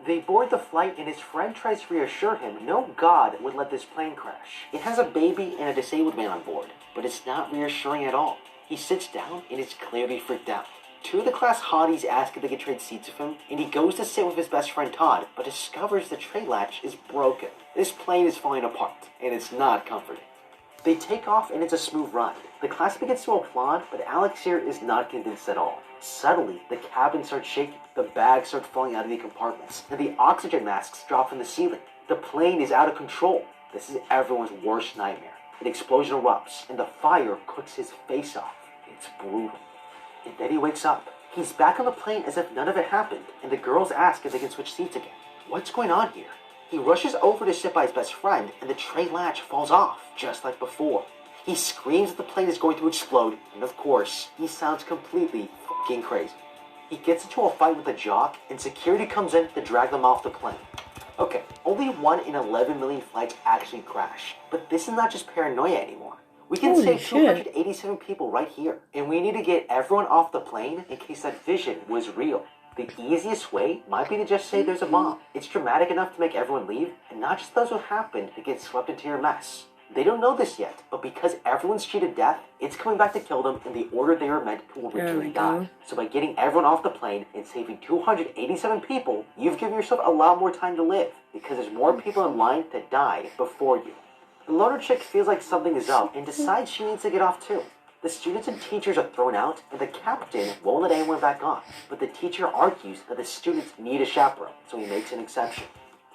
They board the flight and his friend tries to reassure him no god would let this plane crash. It has a baby and a disabled man on board, but it's not reassuring at all. He sits down and is clearly freaked out. Two of the class hotties ask if they can trade seats with him, and he goes to sit with his best friend Todd, but discovers the tray latch is broken. This plane is falling apart, and it's not comforting. They take off and it's a smooth ride. The class begins to applaud, but Alex here is not convinced at all. Suddenly, the cabin starts shaking, the bags start falling out of the compartments, and the oxygen masks drop from the ceiling. The plane is out of control. This is everyone's worst nightmare. An explosion erupts, and the fire cooks his face off. It's brutal. And then he wakes up. He's back on the plane as if none of it happened, and the girls ask if they can switch seats again. What's going on here? He rushes over to sit by his best friend, and the tray latch falls off, just like before. He screams that the plane is going to explode, and of course, he sounds completely fucking crazy. He gets into a fight with a jock, and security comes in to drag them off the plane. Okay, only 1 in 11 million flights actually crash, but this is not just paranoia anymore. We can Holy save shit. 287 people right here, and we need to get everyone off the plane in case that vision was real. The easiest way might be to just say there's a bomb. It's dramatic enough to make everyone leave, and not just those who happen to get swept into your mess. They don't know this yet, but because everyone's cheated death, it's coming back to kill them in the order they were meant to originally die. So by getting everyone off the plane and saving 287 people, you've given yourself a lot more time to live, because there's more people in line to die before you. The loner chick feels like something is up and decides she needs to get off too. The students and teachers are thrown out, and the captain won't let anyone back on. But the teacher argues that the students need a chaperone, so he makes an exception.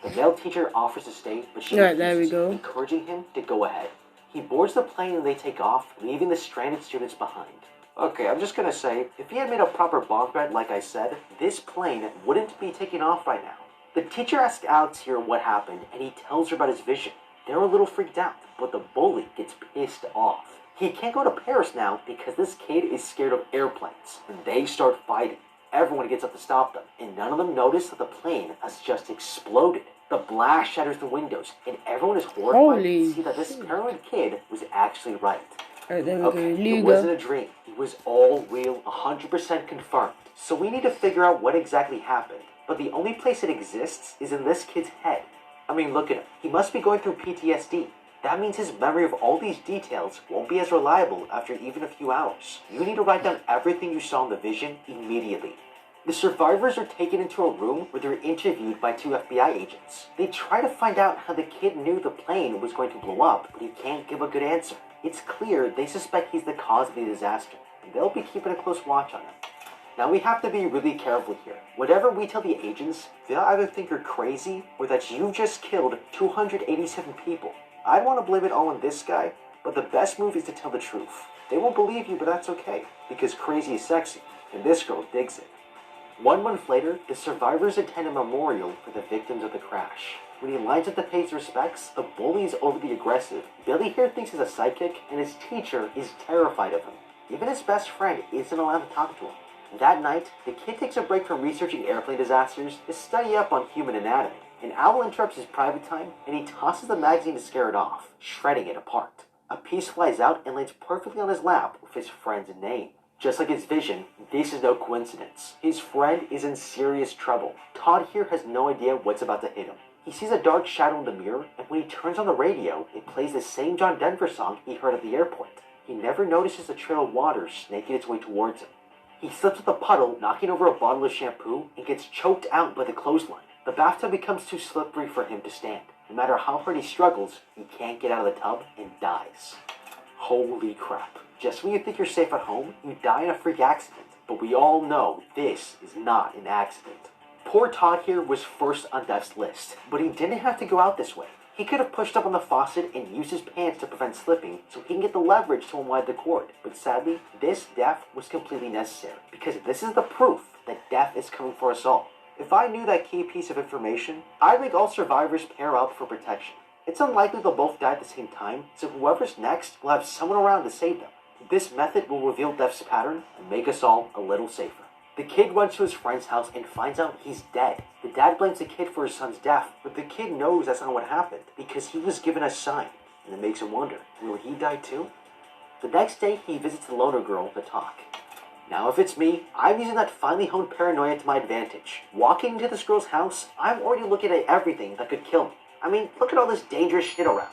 The male teacher offers to stay, but she refuses, there we go. encouraging him to go ahead. He boards the plane and they take off, leaving the stranded students behind. Okay, I'm just gonna say, if he had made a proper bomb threat like I said, this plane wouldn't be taking off right now. The teacher asks Alex here what happened, and he tells her about his vision. They're a little freaked out, but the bully gets pissed off. He can't go to Paris now because this kid is scared of airplanes, and they start fighting. Everyone gets up to stop them, and none of them notice that the plane has just exploded. The blast shatters the windows, and everyone is horrified to see that this paranoid kid was actually right. Alright, there we Okay, go. it wasn't a dream. It was all real, 100% confirmed. So we need to figure out what exactly happened. But the only place it exists is in this kid's head. I mean, look at him. He must be going through PTSD. That means his memory of all these details won't be as reliable after even a few hours. You need to write down everything you saw in the vision immediately. The survivors are taken into a room where they're interviewed by 2 FBI agents. They try to find out how the kid knew the plane was going to blow up, but he can't give a good answer. It's clear they suspect he's the cause of the disaster, and they'll be keeping a close watch on him. Now we have to be really careful here. Whatever we tell the agents, they'll either think you're crazy or that you've just killed 287 people. I'd want to blame it all on this guy, but the best move is to tell the truth. They won't believe you, but that's okay, because crazy is sexy, and this girl digs it. 1 month later, the survivors attend a memorial for the victims of the crash. When he lines up to pay his respects, the bully is overly aggressive. Billy here thinks he's a psychic, and his teacher is terrified of him. Even his best friend isn't allowed to talk to him. That night, the kid takes a break from researching airplane disasters to study up on human anatomy. An owl interrupts his private time, and he tosses the magazine to scare it off, shredding it apart. A piece flies out and lands perfectly on his lap with his friend's name. Just like his vision, this is no coincidence. His friend is in serious trouble. Todd here has no idea what's about to hit him. He sees a dark shadow in the mirror, and when he turns on the radio, it plays the same John Denver song he heard at the airport. He never notices a trail of water snaking its way towards him. He slips with a puddle, knocking over a bottle of shampoo, and gets choked out by the clothesline. The bathtub becomes too slippery for him to stand. No matter how hard he struggles, he can't get out of the tub and dies. Holy crap. Just when you think you're safe at home, you die in a freak accident. But we all know this is not an accident. Poor Todd here was first on Death's list, but he didn't have to go out this way. He could have pushed up on the faucet and used his pants to prevent slipping so he can get the leverage to unwind the cord. But sadly, this death was completely necessary because this is the proof that death is coming for us all. If I knew that key piece of information, I'd make all survivors pair up for protection. It's unlikely they'll both die at the same time, so whoever's next will have someone around to save them. This method will reveal death's pattern and make us all a little safer. The kid runs to his friend's house and finds out he's dead. The dad blames the kid for his son's death, but the kid knows that's not what happened because he was given a sign, and it makes him wonder, will he die too? The next day, he visits the loner girl to talk. Now, if it's me, I'm using that finely honed paranoia to my advantage. Walking into this girl's house, I'm already looking at everything that could kill me. I mean, look at all this dangerous shit around.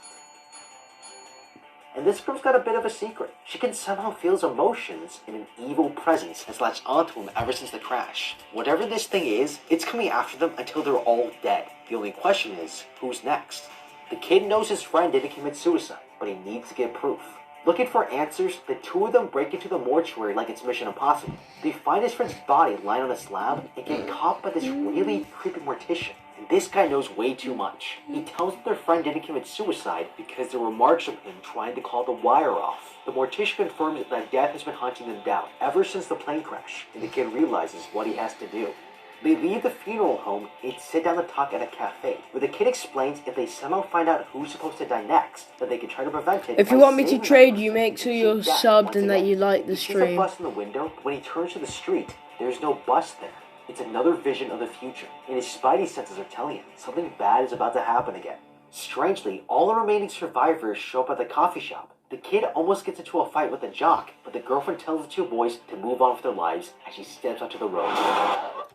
And this girl's got a bit of a secret. She can somehow feel his emotions in an evil presence that's latched onto him ever since the crash. Whatever this thing is, it's coming after them until they're all dead. The only question is, who's next? The kid knows his friend didn't commit suicide, but he needs to get proof. Looking for answers, the two of them break into the mortuary like it's Mission Impossible. They find his friend's body lying on a slab and get caught by this really creepy mortician. And this guy knows way too much. He tells them their friend didn't commit suicide because there were marks of him trying to call the wire off. The mortician confirms that death has been hunting them down ever since the plane crash, and the kid realizes what he has to do. They leave the funeral home and sit down to talk at a cafe, where the kid explains if they somehow find out who's supposed to die next, that they can try to prevent it. If you want me to trade you, make sure you're subbed and that you like the stream. He sees a bus in the window, but when he turns to the street, there's no bus there. It's another vision of the future, and his spidey senses are telling him something bad is about to happen again. Strangely, all the remaining survivors show up at the coffee shop. The kid almost gets into a fight with the jock, but the girlfriend tells the two boys to move on with their lives as she steps onto the road.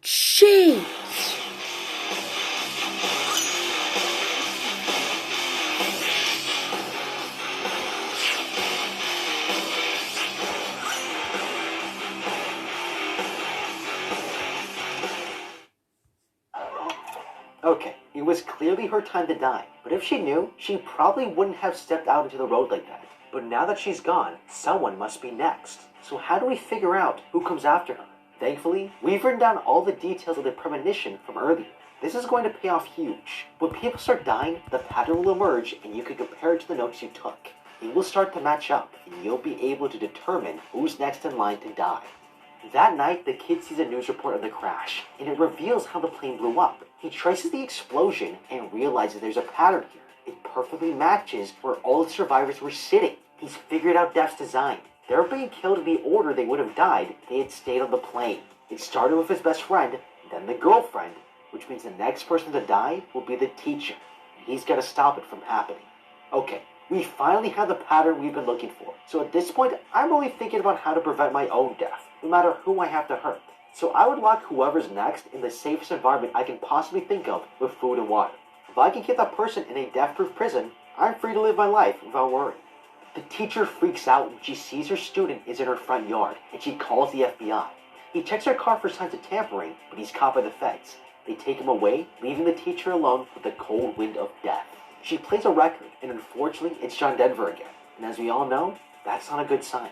Jeez! Okay, it was clearly her time to die, but if she knew, she probably wouldn't have stepped out into the road like that. But now that she's gone, someone must be next. So how do we figure out who comes after her? Thankfully, we've written down all the details of the premonition from earlier. This is going to pay off huge. When people start dying, the pattern will emerge and you can compare it to the notes you took. It will start to match up, and you'll be able to determine who's next in line to die. That night, the kid sees a news report of the crash, and it reveals how the plane blew up. He traces the explosion and realizes there's a pattern here. It perfectly matches where all the survivors were sitting. He's figured out death's design. They're being killed in the order they would have died if they had stayed on the plane. It started with his best friend, then the girlfriend, which means the next person to die will be the teacher. He's got to stop it from happening. Okay, we finally have the pattern we've been looking for. So at this point, I'm only thinking about how to prevent my own death, no matter who I have to hurt. So I would lock whoever's next in the safest environment I can possibly think of with food and water. If I can get that person in a death-proof prison, I'm free to live my life without worry. The teacher freaks out when she sees her student is in her front yard, and she calls the FBI. He checks her car for signs of tampering, but he's caught by the feds. They take him away, leaving the teacher alone with the cold wind of death. She plays a record, and unfortunately, it's John Denver again. And as we all know, that's not a good sign.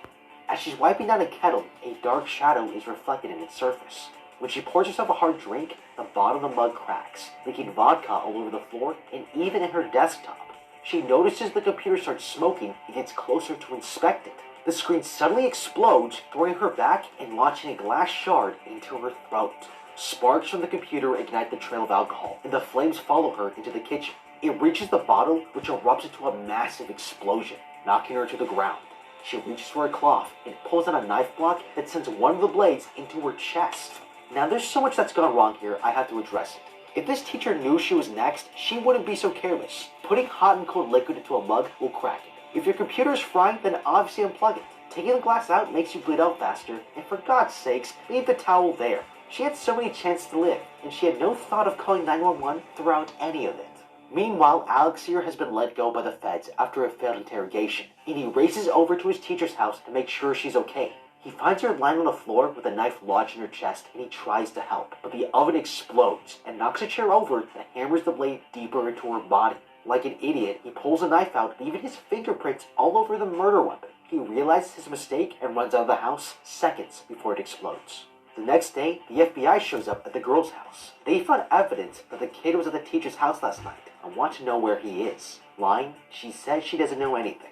As she's wiping down a kettle, a dark shadow is reflected in its surface. When she pours herself a hard drink, the bottom of the mug cracks, leaking vodka all over the floor and even in her desktop. She notices the computer starts smoking and gets closer to inspect it. The screen suddenly explodes, throwing her back and launching a glass shard into her throat. Sparks from the computer ignite the trail of alcohol, and the flames follow her into the kitchen. It reaches the bottle, which erupts into a massive explosion, knocking her to the ground. She reaches for a cloth and pulls out a knife block that sends one of the blades into her chest. Now there's so much that's gone wrong here, I have to address it. If this teacher knew she was next, she wouldn't be so careless. Putting hot and cold liquid into a mug will crack it. If your computer is frying, then obviously unplug it. Taking the glass out makes you bleed out faster, and for God's sakes, leave the towel there. She had so many chances to live, and she had no thought of calling 911 throughout any of it. Meanwhile, Alex here has been let go by the feds after a failed interrogation, and he races over to his teacher's house to make sure she's okay. He finds her lying on the floor with a knife lodged in her chest, and he tries to help, but the oven explodes and knocks a chair over and hammers the blade deeper into her body. Like an idiot, he pulls the knife out, leaving his fingerprints all over the murder weapon. He realizes his mistake and runs out of the house seconds before it explodes. The next day, the FBI shows up at the girl's house. They found evidence that the kid was at the teacher's house last night and want to know where he is. Lying, she says she doesn't know anything.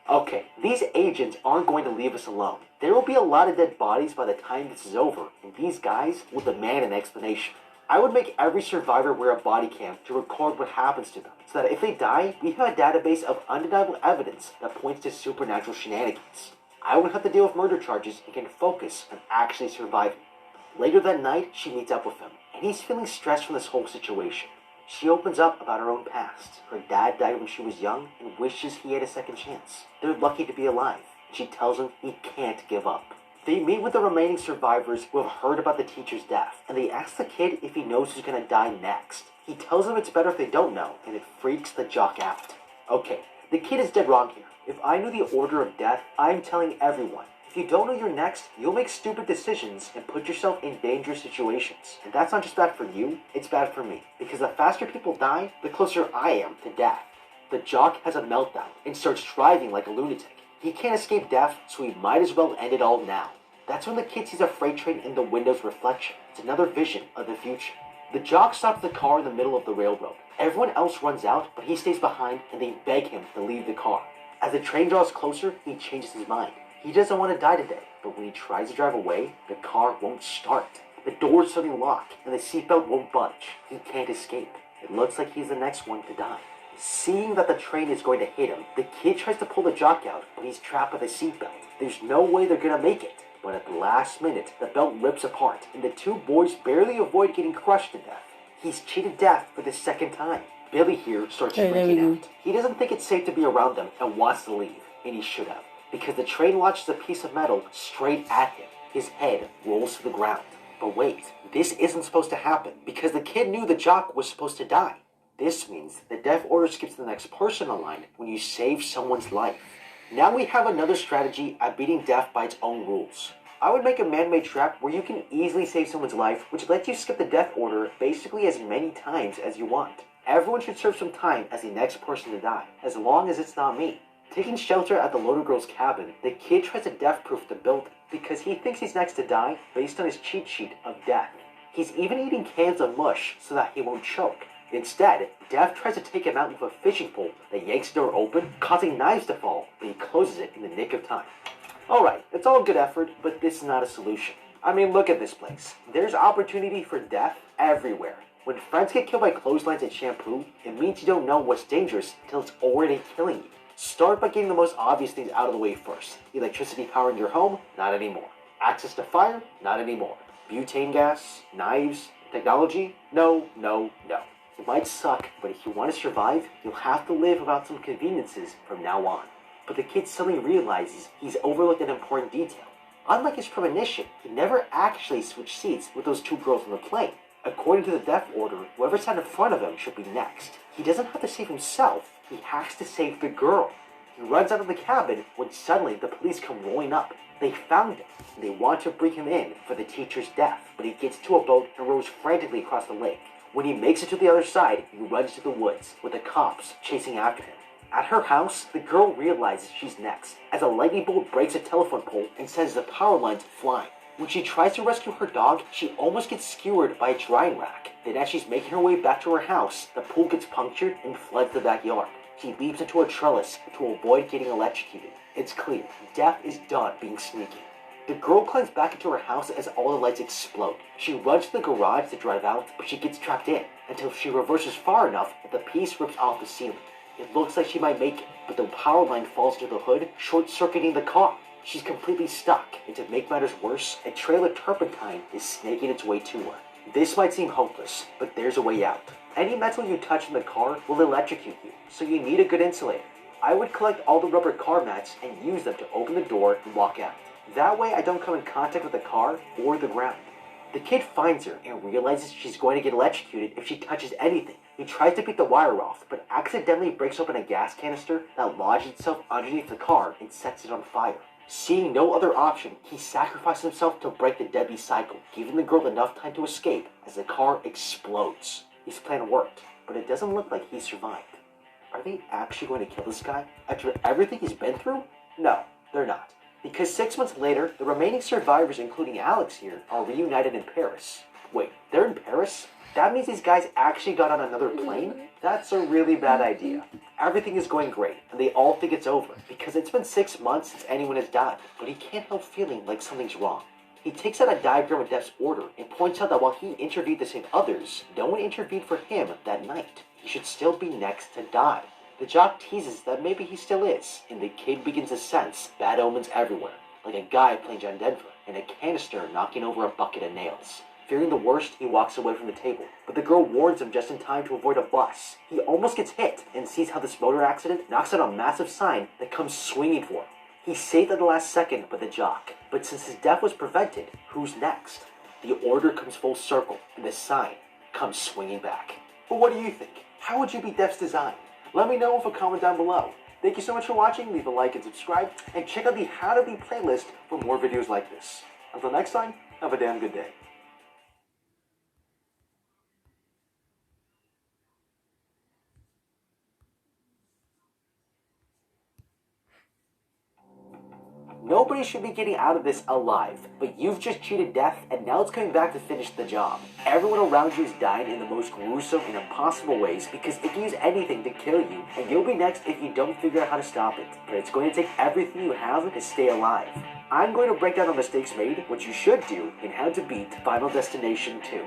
Okay, these agents aren't going to leave us alone. There will be a lot of dead bodies by the time this is over, and these guys will demand an explanation. I would make every survivor wear a body cam to record what happens to them, so that if they die, we have a database of undeniable evidence that points to supernatural shenanigans. I won't have to deal with murder charges and can focus on actually surviving. Later that night, she meets up with him, and he's feeling stressed from this whole situation. She opens up about her own past. Her dad died when she was young and wishes he had a second chance. They're lucky to be alive, and she tells him he can't give up. They meet with the remaining survivors who have heard about the teacher's death, and they ask the kid if he knows who's gonna die next. He tells them it's better if they don't know, and it freaks the jock out. Okay, the kid is dead wrong here. If I knew the order of death, I'm telling everyone. If you don't know you're next, you'll make stupid decisions and put yourself in dangerous situations. And that's not just bad for you, it's bad for me. Because the faster people die, the closer I am to death. The jock has a meltdown and starts driving like a lunatic. He can't escape death, so he might as well end it all now. That's when the kid sees a freight train in the window's reflection. It's another vision of the future. The jock stops the car in the middle of the railroad. Everyone else runs out, but he stays behind and they beg him to leave the car. As the train draws closer, he changes his mind. He doesn't want to die today, but when he tries to drive away, the car won't start. The doors suddenly lock, and the seatbelt won't budge. He can't escape. It looks like he's the next one to die. Seeing that the train is going to hit him, the kid tries to pull the jock out, but he's trapped by the seatbelt. There's no way they're gonna make it. But at the last minute, the belt rips apart, and the two boys barely avoid getting crushed to death. He's cheated death for the second time. Billy here starts freaking out. He doesn't think it's safe to be around them and wants to leave, and he should have. Because the train launches a piece of metal straight at him. His head rolls to the ground. But wait, this isn't supposed to happen, because the kid knew the jock was supposed to die. This means the death order skips to the next person in line when you save someone's life. Now we have another strategy at beating death by its own rules. I would make a man-made trap where you can easily save someone's life, which lets you skip the death order basically as many times as you want. Everyone should serve some time as the next person to die, as long as it's not me. Taking shelter at the loader girl's cabin, the kid tries to death-proof the building because he thinks he's next to die based on his cheat sheet of death. He's even eating cans of mush so that he won't choke. Instead, Death tries to take him out with a fishing pole that yanks the door open, causing knives to fall, but he closes it in the nick of time. Alright, it's all good effort, but this is not a solution. I mean, look at this place. There's opportunity for death everywhere. When friends get killed by clotheslines and shampoo, it means you don't know what's dangerous until it's already killing you. Start by getting the most obvious things out of the way first. Electricity powering your home? Not anymore. Access to fire? Not anymore. Butane gas? Knives? Technology? No, no, no. It might suck, but if you want to survive, you'll have to live without some conveniences from now on. But the kid suddenly realizes he's overlooked an important detail. Unlike his premonition, he never actually switched seats with those two girls on the plane. According to the death order, whoever sat in front of him should be next. He doesn't have to save himself, he has to save the girl. He runs out of the cabin when suddenly the police come rolling up. They found him, and they want to bring him in for the teacher's death, but he gets to a boat and rows frantically across the lake. When he makes it to the other side, he runs to the woods, with the cops chasing after him. At her house, the girl realizes she's next, as a lightning bolt breaks a telephone pole and sends the power lines flying. When she tries to rescue her dog, she almost gets skewered by a drying rack. Then as she's making her way back to her house, the pool gets punctured and floods the backyard. She leaps into a trellis to avoid getting electrocuted. It's clear, Death is done being sneaky. The girl climbs back into her house as all the lights explode. She runs to the garage to drive out, but she gets trapped in, until she reverses far enough that the piece rips off the ceiling. It looks like she might make it, but the power line falls to the hood, short-circuiting the car. She's completely stuck, and to make matters worse, a trail of turpentine is snaking its way to her. This might seem hopeless, but there's a way out. Any metal you touch in the car will electrocute you, so you need a good insulator. I would collect all the rubber car mats and use them to open the door and walk out. That way I don't come in contact with the car or the ground. The kid finds her and realizes she's going to get electrocuted if she touches anything. He tries to beat the wire off, but accidentally breaks open a gas canister that lodges itself underneath the car and sets it on fire. Seeing no other option, he sacrifices himself to break the deadly cycle, giving the girl enough time to escape as the car explodes. His plan worked, but it doesn't look like he survived. Are they actually going to kill this guy after everything he's been through? No, they're not. Because 6 months later, the remaining survivors, including Alex here, are reunited in Paris. Wait, they're in Paris? That means these guys actually got on another plane? That's a really bad idea. Everything is going great, and they all think it's over, because it's been 6 months since anyone has died, but he can't help feeling like something's wrong. He takes out a diagram of death's order and points out that while he intervened to save others, no one intervened for him that night. He should still be next to die. The jock teases that maybe he still is, and the kid begins to sense bad omens everywhere, like a guy playing John Denver and a canister knocking over a bucket of nails. Fearing the worst, he walks away from the table, but the girl warns him just in time to avoid a bus. He almost gets hit and sees how this motor accident knocks out a massive sign that comes swinging for him. He's saved at the last second by the jock, but since his death was prevented, who's next? The order comes full circle, and the sign comes swinging back. But what do you think? How would you beat Death's design? Let me know with a comment down below. Thank you so much for watching, leave a like and subscribe, and check out the How to Beat playlist for more videos like this. Until next time, have a damn good day. Nobody should be getting out of this alive, but you've just cheated death, and now it's coming back to finish the job. Everyone around you is dying in the most gruesome and impossible ways because it can use anything to kill you, and you'll be next if you don't figure out how to stop it. But it's going to take everything you have to stay alive. I'm going to break down the mistakes made, what you should do, and how to beat Final Destination 2.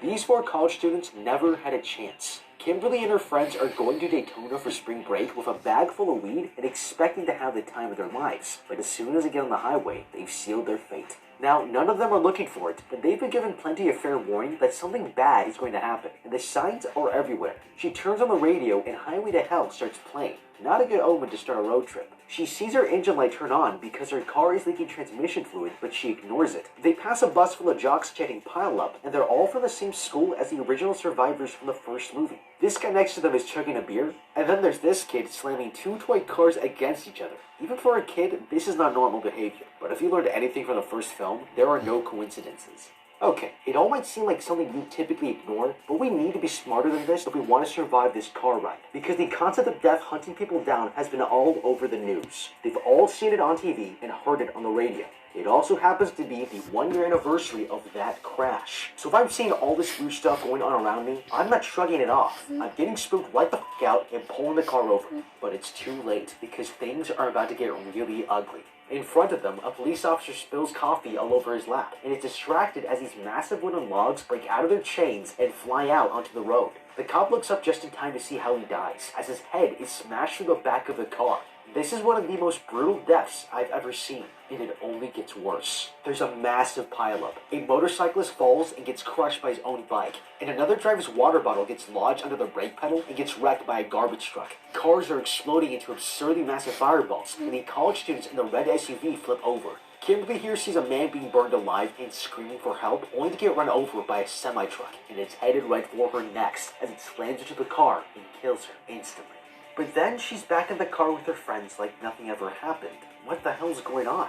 These 4 college students never had a chance. Kimberly and her friends are going to Daytona for spring break with a bag full of weed and expecting to have the time of their lives. But as soon as they get on the highway, they've sealed their fate. Now, none of them are looking for it, but they've been given plenty of fair warning that something bad is going to happen, and the signs are everywhere. She turns on the radio and Highway to Hell starts playing. Not a good omen to start a road trip. She sees her engine light turn on because her car is leaking transmission fluid, but she ignores it. They pass a bus full of jocks chanting "pile up," and they're all from the same school as the original survivors from the first movie. This guy next to them is chugging a beer, and then there's this kid slamming 2 toy cars against each other. Even for a kid, this is not normal behavior. But if you learned anything from the first film, there are no coincidences. Okay, it all might seem like something you typically ignore, but we need to be smarter than this if we want to survive this car ride. Because the concept of death hunting people down has been all over the news. They've all seen it on TV and heard it on the radio. It also happens to be the 1-year anniversary of that crash. So if I'm seeing all this weird stuff going on around me, I'm not shrugging it off. I'm getting spooked right the f*** out and pulling the car over. But it's too late, because things are about to get really ugly. In front of them, a police officer spills coffee all over his lap, and is distracted as these massive wooden logs break out of their chains and fly out onto the road. The cop looks up just in time to see how he dies, as his head is smashed through the back of the car. This is one of the most brutal deaths I've ever seen, and it only gets worse. There's a massive pileup. A motorcyclist falls and gets crushed by his own bike, and another driver's water bottle gets lodged under the brake pedal and gets wrecked by a garbage truck. Cars are exploding into absurdly massive fireballs, and the college students in the red SUV flip over. Kimberly here sees a man being burned alive and screaming for help, only to get run over by a semi-truck, and it's headed right for her next as it slams into the car and kills her instantly. But then she's back in the car with her friends like nothing ever happened. What the hell's going on?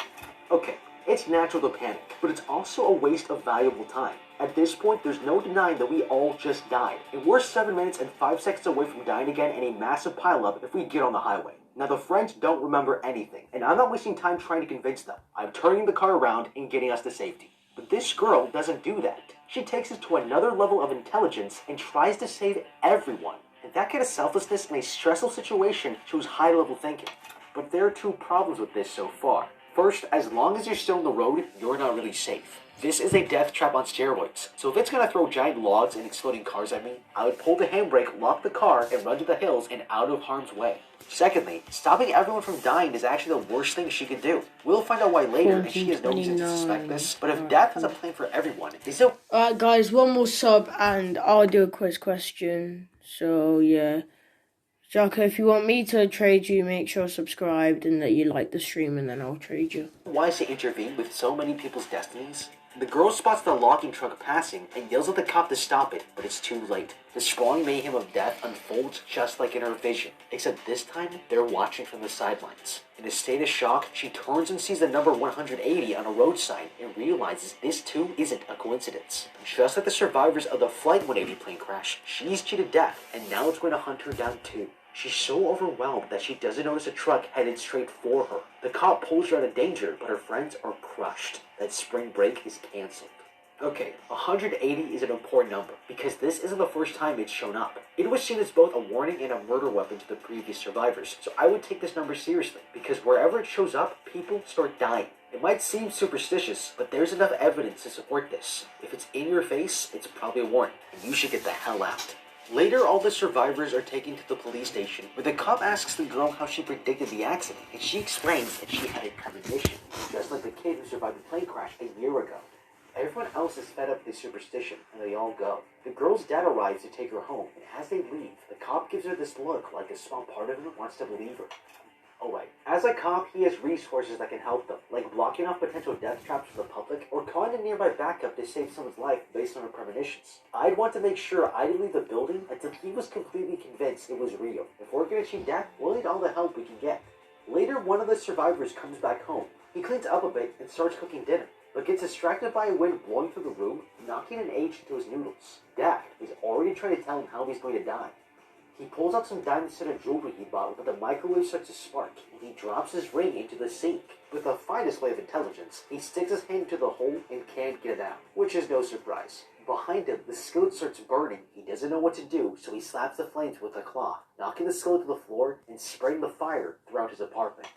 Okay, it's natural to panic, but it's also a waste of valuable time. At this point, there's no denying that we all just died, and we're 7 minutes and 5 seconds away from dying again in a massive pileup if we get on the highway. Now the friends don't remember anything, and I'm not wasting time trying to convince them. I'm turning the car around and getting us to safety. But this girl doesn't do that. She takes us to another level of intelligence and tries to save everyone. And that kind of selflessness in a stressful situation shows high-level thinking. But there are 2 problems with this so far. First, as long as you're still on the road, you're not really safe. This is a death trap on steroids, so if it's gonna throw giant logs and exploding cars at me, I would pull the handbrake, lock the car, and run to the hills and out of harm's way. Secondly, stopping everyone from dying is actually the worst thing she could do. We'll find out why later, and she has no reason to suspect this, but if death has a plan for everyone, is it... Alright guys, one more sub and I'll do a quiz question. So yeah. Jocko, if you want me to trade you, make sure subscribed and that you like the stream, and then I'll trade you. Wise to intervene with so many people's destinies? The girl spots the logging truck passing and yells at the cop to stop it, but it's too late. The sprawling mayhem of death unfolds just like in her vision, except this time, they're watching from the sidelines. In a state of shock, she turns and sees the number 180 on a road sign and realizes this too isn't a coincidence. Just like the survivors of the Flight 180 plane crash, she's cheated death, and now it's going to hunt her down too. She's so overwhelmed that she doesn't notice a truck headed straight for her. The cop pulls her out of danger, but her friends are crushed. That spring break is canceled. Okay, 180 is an important number, because this isn't the first time it's shown up. It was seen as both a warning and a murder weapon to the previous survivors, so I would take this number seriously, because wherever it shows up, people start dying. It might seem superstitious, but there's enough evidence to support this. If it's in your face, it's probably a warning, and you should get the hell out. Later, all the survivors are taken to the police station, where the cop asks the girl how she predicted the accident, and she explains that she had a premonition, just like the kid who survived the plane crash a year ago. Everyone else is fed up with this superstition, and they all go. The girl's dad arrives to take her home, and as they leave, the cop gives her this look like a small part of him wants to believe her. Alright, as a cop, he has resources that can help them, like blocking off potential death traps for the public, or calling a nearby backup to save someone's life based on her premonitions. I'd want to make sure I didn't leave the building until he was completely convinced it was real. If we're gonna achieve death, we'll need all the help we can get. Later, one of the survivors comes back home. He cleans up a bit and starts cooking dinner, but gets distracted by a wind blowing through the room, knocking an H into his noodles. Dad is already trying to tell him how he's going to die. He pulls out some diamond-studded jewelry he bought, but the microwave starts to spark, and he drops his ring into the sink. With the finest way of intelligence, he sticks his hand into the hole and can't get it out, which is no surprise. Behind him, the skillet starts burning. He doesn't know what to do, so he slaps the flames with a cloth, knocking the skillet to the floor and spraying the fire throughout his apartment.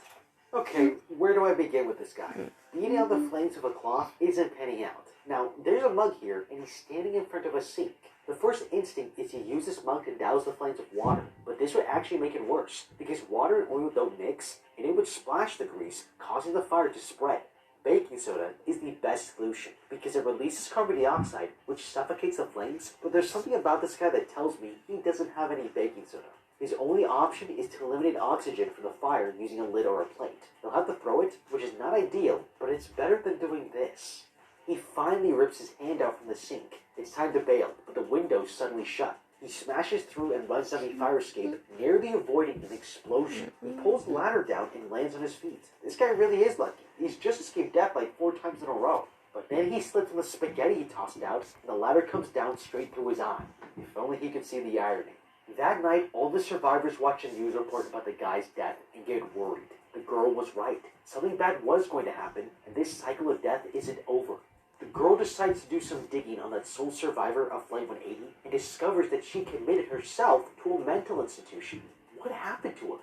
Okay, where do I begin with this guy? Beating out the flames with a cloth isn't panning out. Now, there's a mug here, and he's standing in front of a sink. The first instinct is to use this mug to douse the flames with water, but this would actually make it worse, because water and oil don't mix, and it would splash the grease, causing the fire to spread. Baking soda is the best solution, because it releases carbon dioxide, which suffocates the flames, but there's something about this guy that tells me he doesn't have any baking soda. His only option is to eliminate oxygen from the fire using a lid or a plate. He'll have to throw it, which is not ideal, but it's better than doing this. He finally rips his hand out from the sink. It's time to bail, but the window suddenly shut. He smashes through and runs down the fire escape, nearly avoiding an explosion. He pulls the ladder down and lands on his feet. This guy really is lucky. He's just escaped death like 4 times in a row. But then he slips on the spaghetti he tossed out, and the ladder comes down straight through his eye. If only he could see the irony. That night, all the survivors watch a news report about the guy's death and get worried. The girl was right. Something bad was going to happen, and this cycle of death isn't over. The girl decides to do some digging on that sole survivor of Flight 180 and discovers that she committed herself to a mental institution. What happened to her?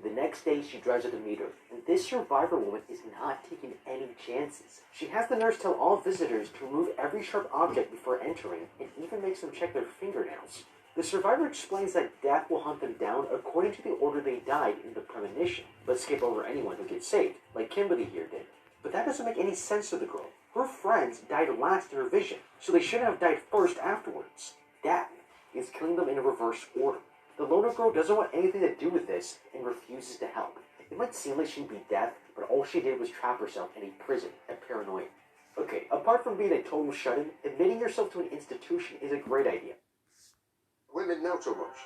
The next day, she drives her to meet her, and this survivor woman is not taking any chances. She has the nurse tell all visitors to remove every sharp object before entering, and even makes them check their fingernails. The survivor explains that death will hunt them down according to the order they died in the premonition, but skip over anyone who gets saved, like Kimberly here did. But that doesn't make any sense to the girl. Her friends died last in her vision, so they shouldn't have died first afterwards. Death is killing them in a reverse order. The loner girl doesn't want anything to do with this and refuses to help. It might seem like she'd be death, but all she did was trap herself in a prison at paranoia. Okay, apart from being a total shut-in, admitting yourself to an institution is a great idea. Women know too much.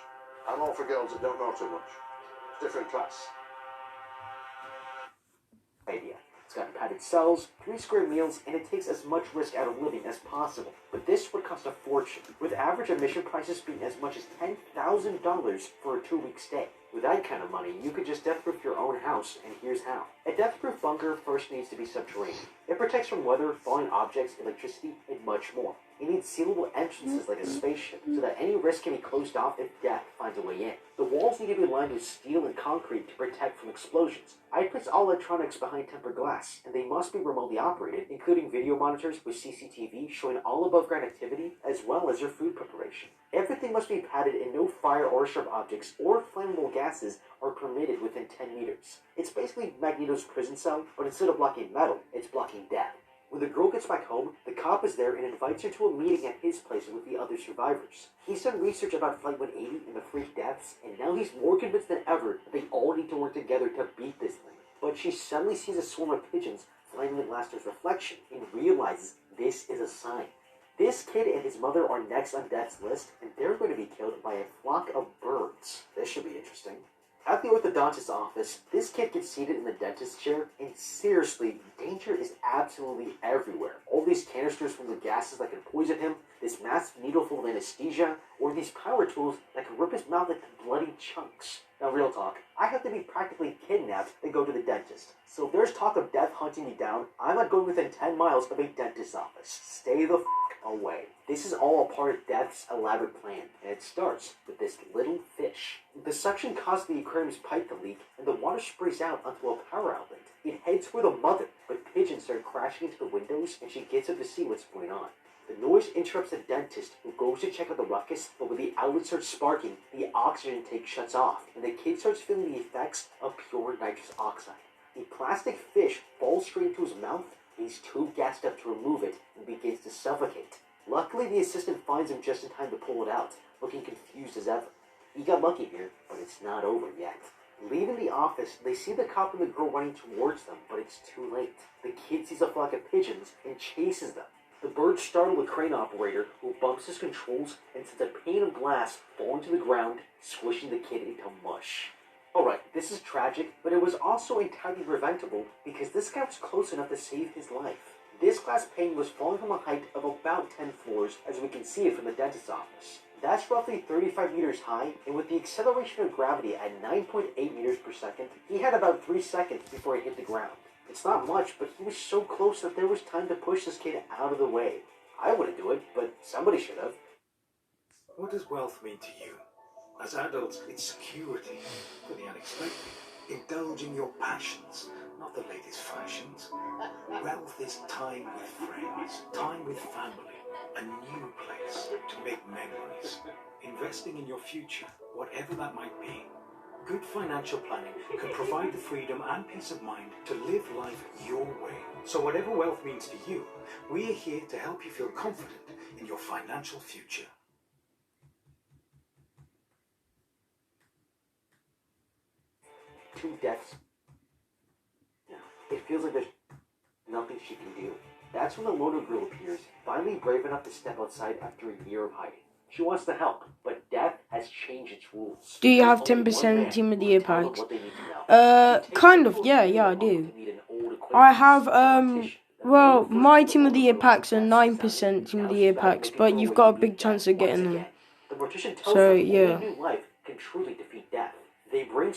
I'm all for girls that don't know too much. Different class. It's got padded cells, 3 square meals, and it takes as much risk out of living as possible. But this would cost a fortune, with average admission prices being as much as $10,000 for a 2-week stay. With that kind of money, you could just death-proof your own house, and here's how. A death-proof bunker first needs to be subterranean. It protects from weather, falling objects, electricity, and much more. It needs sealable entrances like a spaceship, so that any risk can be closed off if death finds a way in. The walls need to be lined with steel and concrete to protect from explosions. I place all electronics behind tempered glass, and they must be remotely operated, including video monitors with CCTV showing all above-ground activity, as well as your food preparation. Everything must be padded, and no fire or sharp objects or flammable gases are permitted within 10 meters. It's basically Magneto's prison cell, but instead of blocking metal, it's blocking death. When the girl gets back home, the cop is there and invites her to a meeting at his place with the other survivors. He's done research about Flight 180 and the freak deaths, and now he's more convinced than ever that they all need to work together to beat this thing. But she suddenly sees a swarm of pigeons flying in Laster's reflection and realizes this is a sign. This kid and his mother are next on death's list, and they're going to be killed by a flock of birds. This should be interesting. At the orthodontist's office, this kid gets seated in the dentist's chair, and seriously, danger is absolutely everywhere. All these canisters full of gases that can poison him, this massive needle full of anesthesia, or these power tools that can rip his mouth into bloody chunks. Now, real talk, I have to be practically kidnapped to go to the dentist. So if there's talk of death hunting me down, I'm not going within 10 miles of a dentist's office. Stay the away. This is all a part of Death's elaborate plan, and it starts with this little fish. The suction causes the aquarium's pipe to leak, and the water sprays out onto a power outlet. It heads for the mother, but pigeons start crashing into the windows, and she gets up to see what's going on. The noise interrupts the dentist, who goes to check out the ruckus, but when the outlet starts sparking, the oxygen tank shuts off, and the kid starts feeling the effects of pure nitrous oxide. The plastic fish falls straight into his mouth, and he's too gassed up to remove it and begins to suffocate. Luckily, the assistant finds him just in time to pull it out, looking confused as ever. He got lucky here, but it's not over yet. Leaving the office, they see the cop and the girl running towards them, but it's too late. The kid sees a flock of pigeons and chases them. The birds startle the crane operator, who bumps his controls and sends a pane of glass falling to the ground, squishing the kid into mush. Alright, this is tragic, but it was also entirely preventable because this guy was close enough to save his life. This glass pane was falling from a height of about 10 floors, as we can see it from the dentist's office. That's roughly 35 meters high, and with the acceleration of gravity at 9.8 meters per second, he had about 3 seconds before he hit the ground. It's not much, but he was so close that there was time to push this kid out of the way. I wouldn't do it, but somebody should have. What does wealth mean to you? As adults, it's security for the unexpected. Indulge in your passions, not the latest fashions. Wealth is time with friends, time with family, a new place to make memories. Investing in your future, whatever that might be. Good financial planning can provide the freedom and peace of mind to live life your way. So whatever wealth means to you, we are here to help you feel confident in your financial future. 2 deaths. Now, it feels like there's nothing she can do. That's when the loner girl appears, finally brave enough to step outside after a year of hiding. She wants to help, but Death has changed its rules. Do you have 10% Team of the Year packs? Kind of, yeah, I do. I have, well, my Team of the Year packs are 9% Team of the Year packs, but you've got a big chance of getting them. So, yeah. New life can truly defeat Death. They bring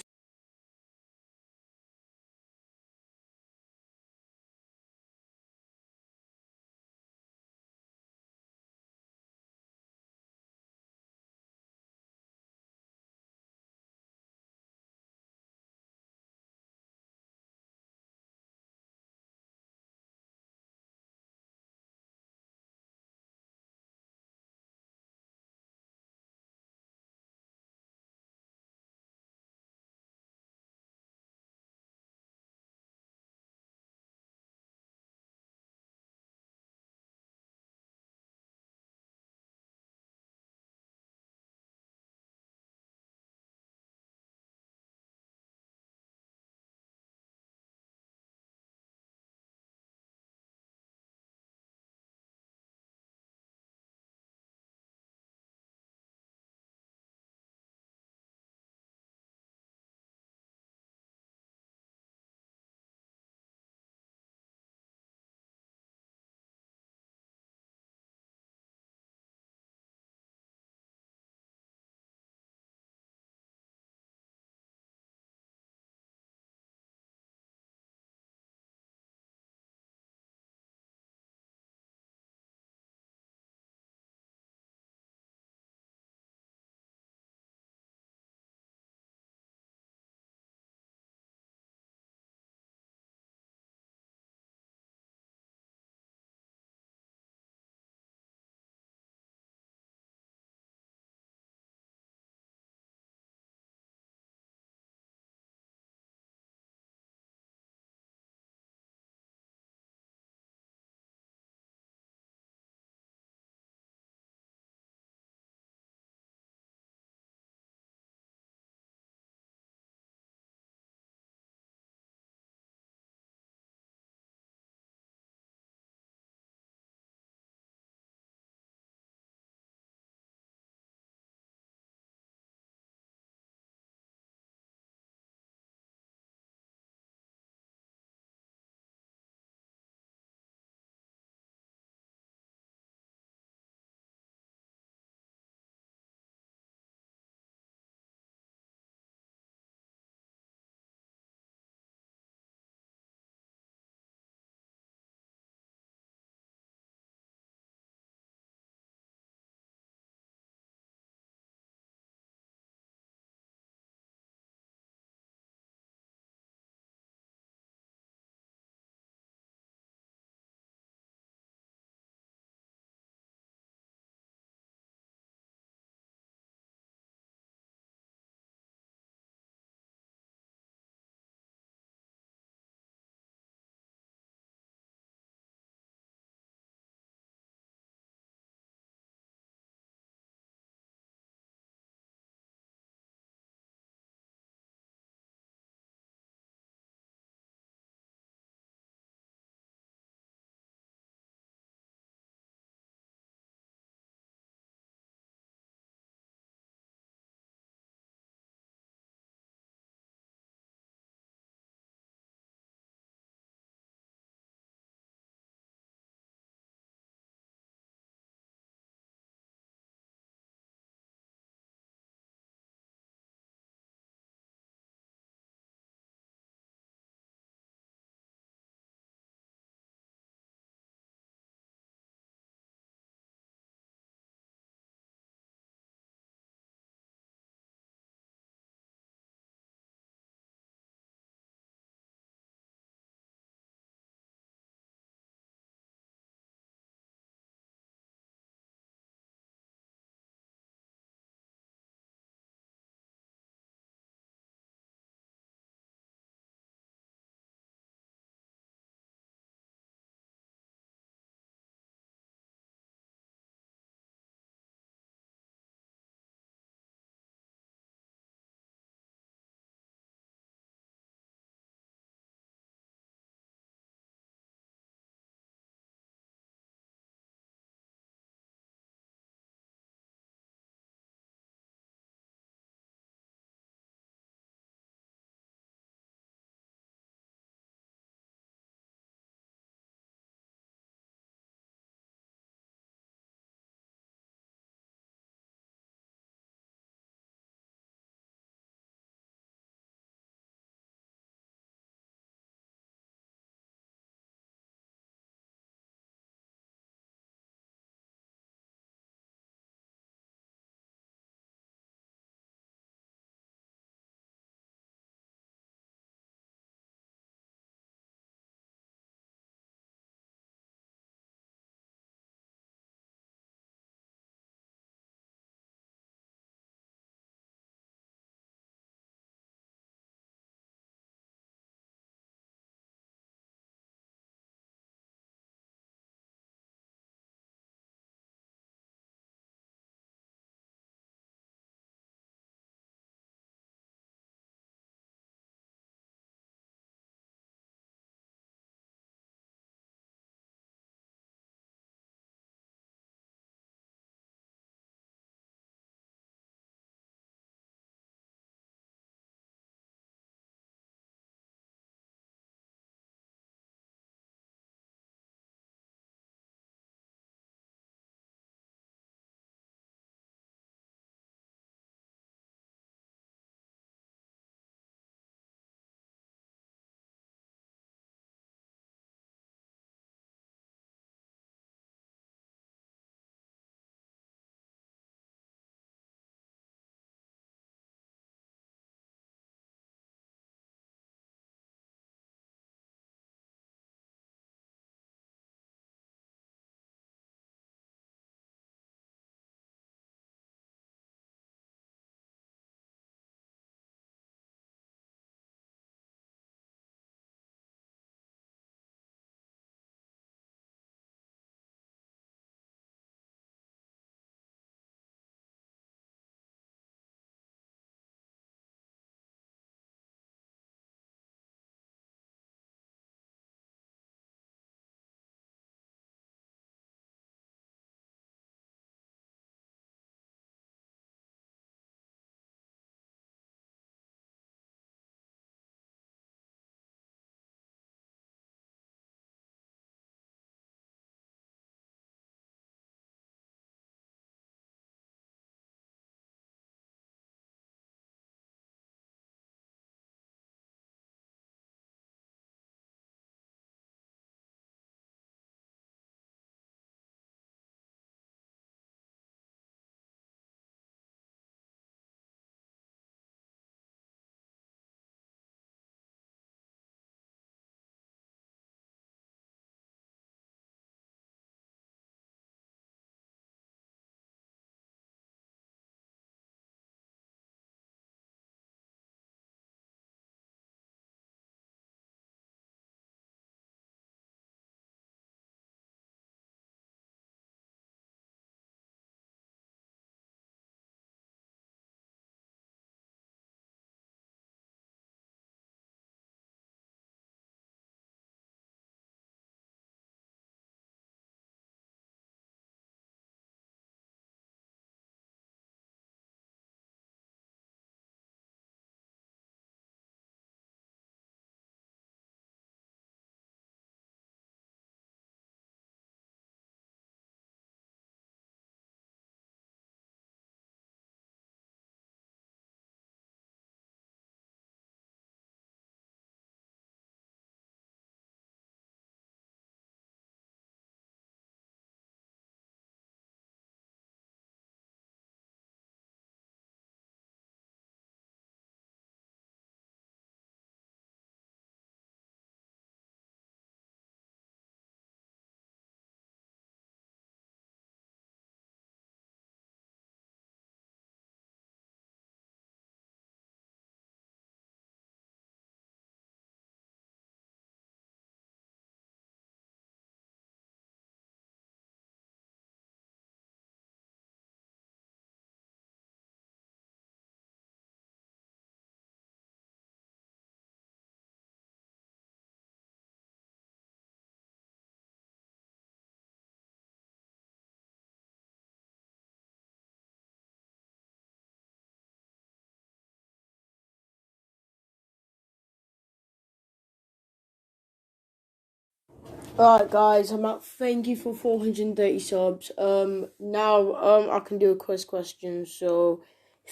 Alright guys, I'm at thank you for 430 subs. Now I can do a quiz question. So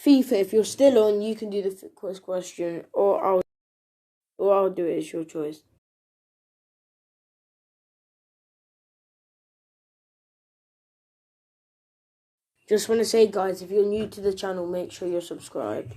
FIFA, if you're still on, you can do the quiz question, or I'll do it. It's your choice. Just want to say, guys, if you're new to the channel, make sure you're subscribed.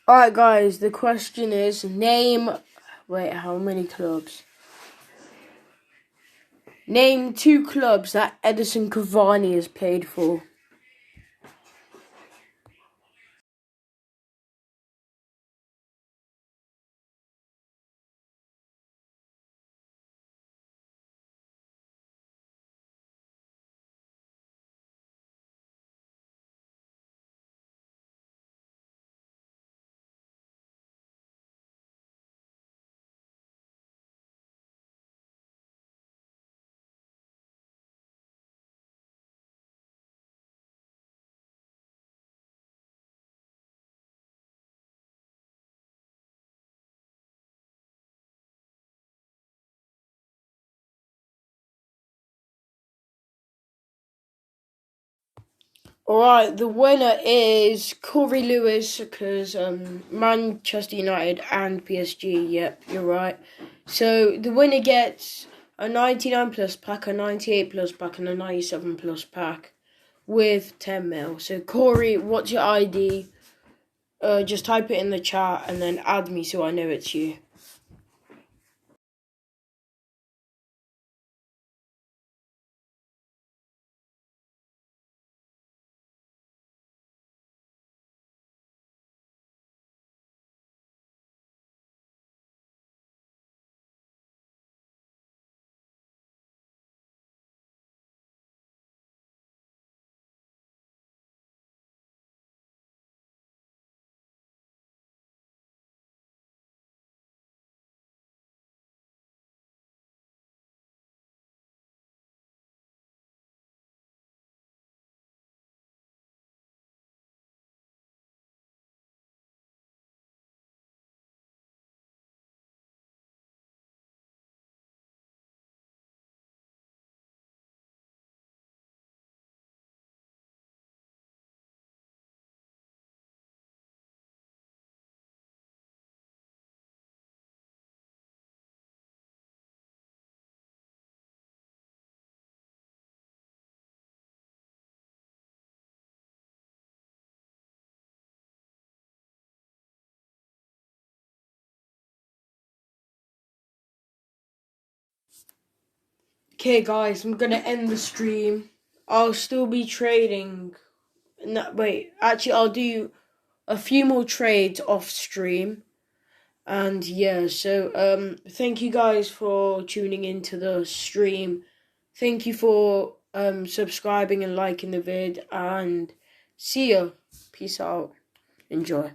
Alright guys, the question is, wait, how many clubs? Name 2 clubs that Edison Cavani has played for. Alright, the winner is Corey Lewis, because Manchester United and PSG, yep, you're right. So the winner gets a 99 plus pack, a 98 plus pack, and a 97 plus pack with 10 mil. So Corey, what's your ID? Just type it in the chat and then add me so I know it's you. Okay guys, I'm gonna end the stream. I'll still be trading. No, wait, actually I'll do a few more trades off stream. And yeah, so thank you guys for tuning into the stream. Thank you for subscribing and liking the vid, and see ya. Peace out. Enjoy.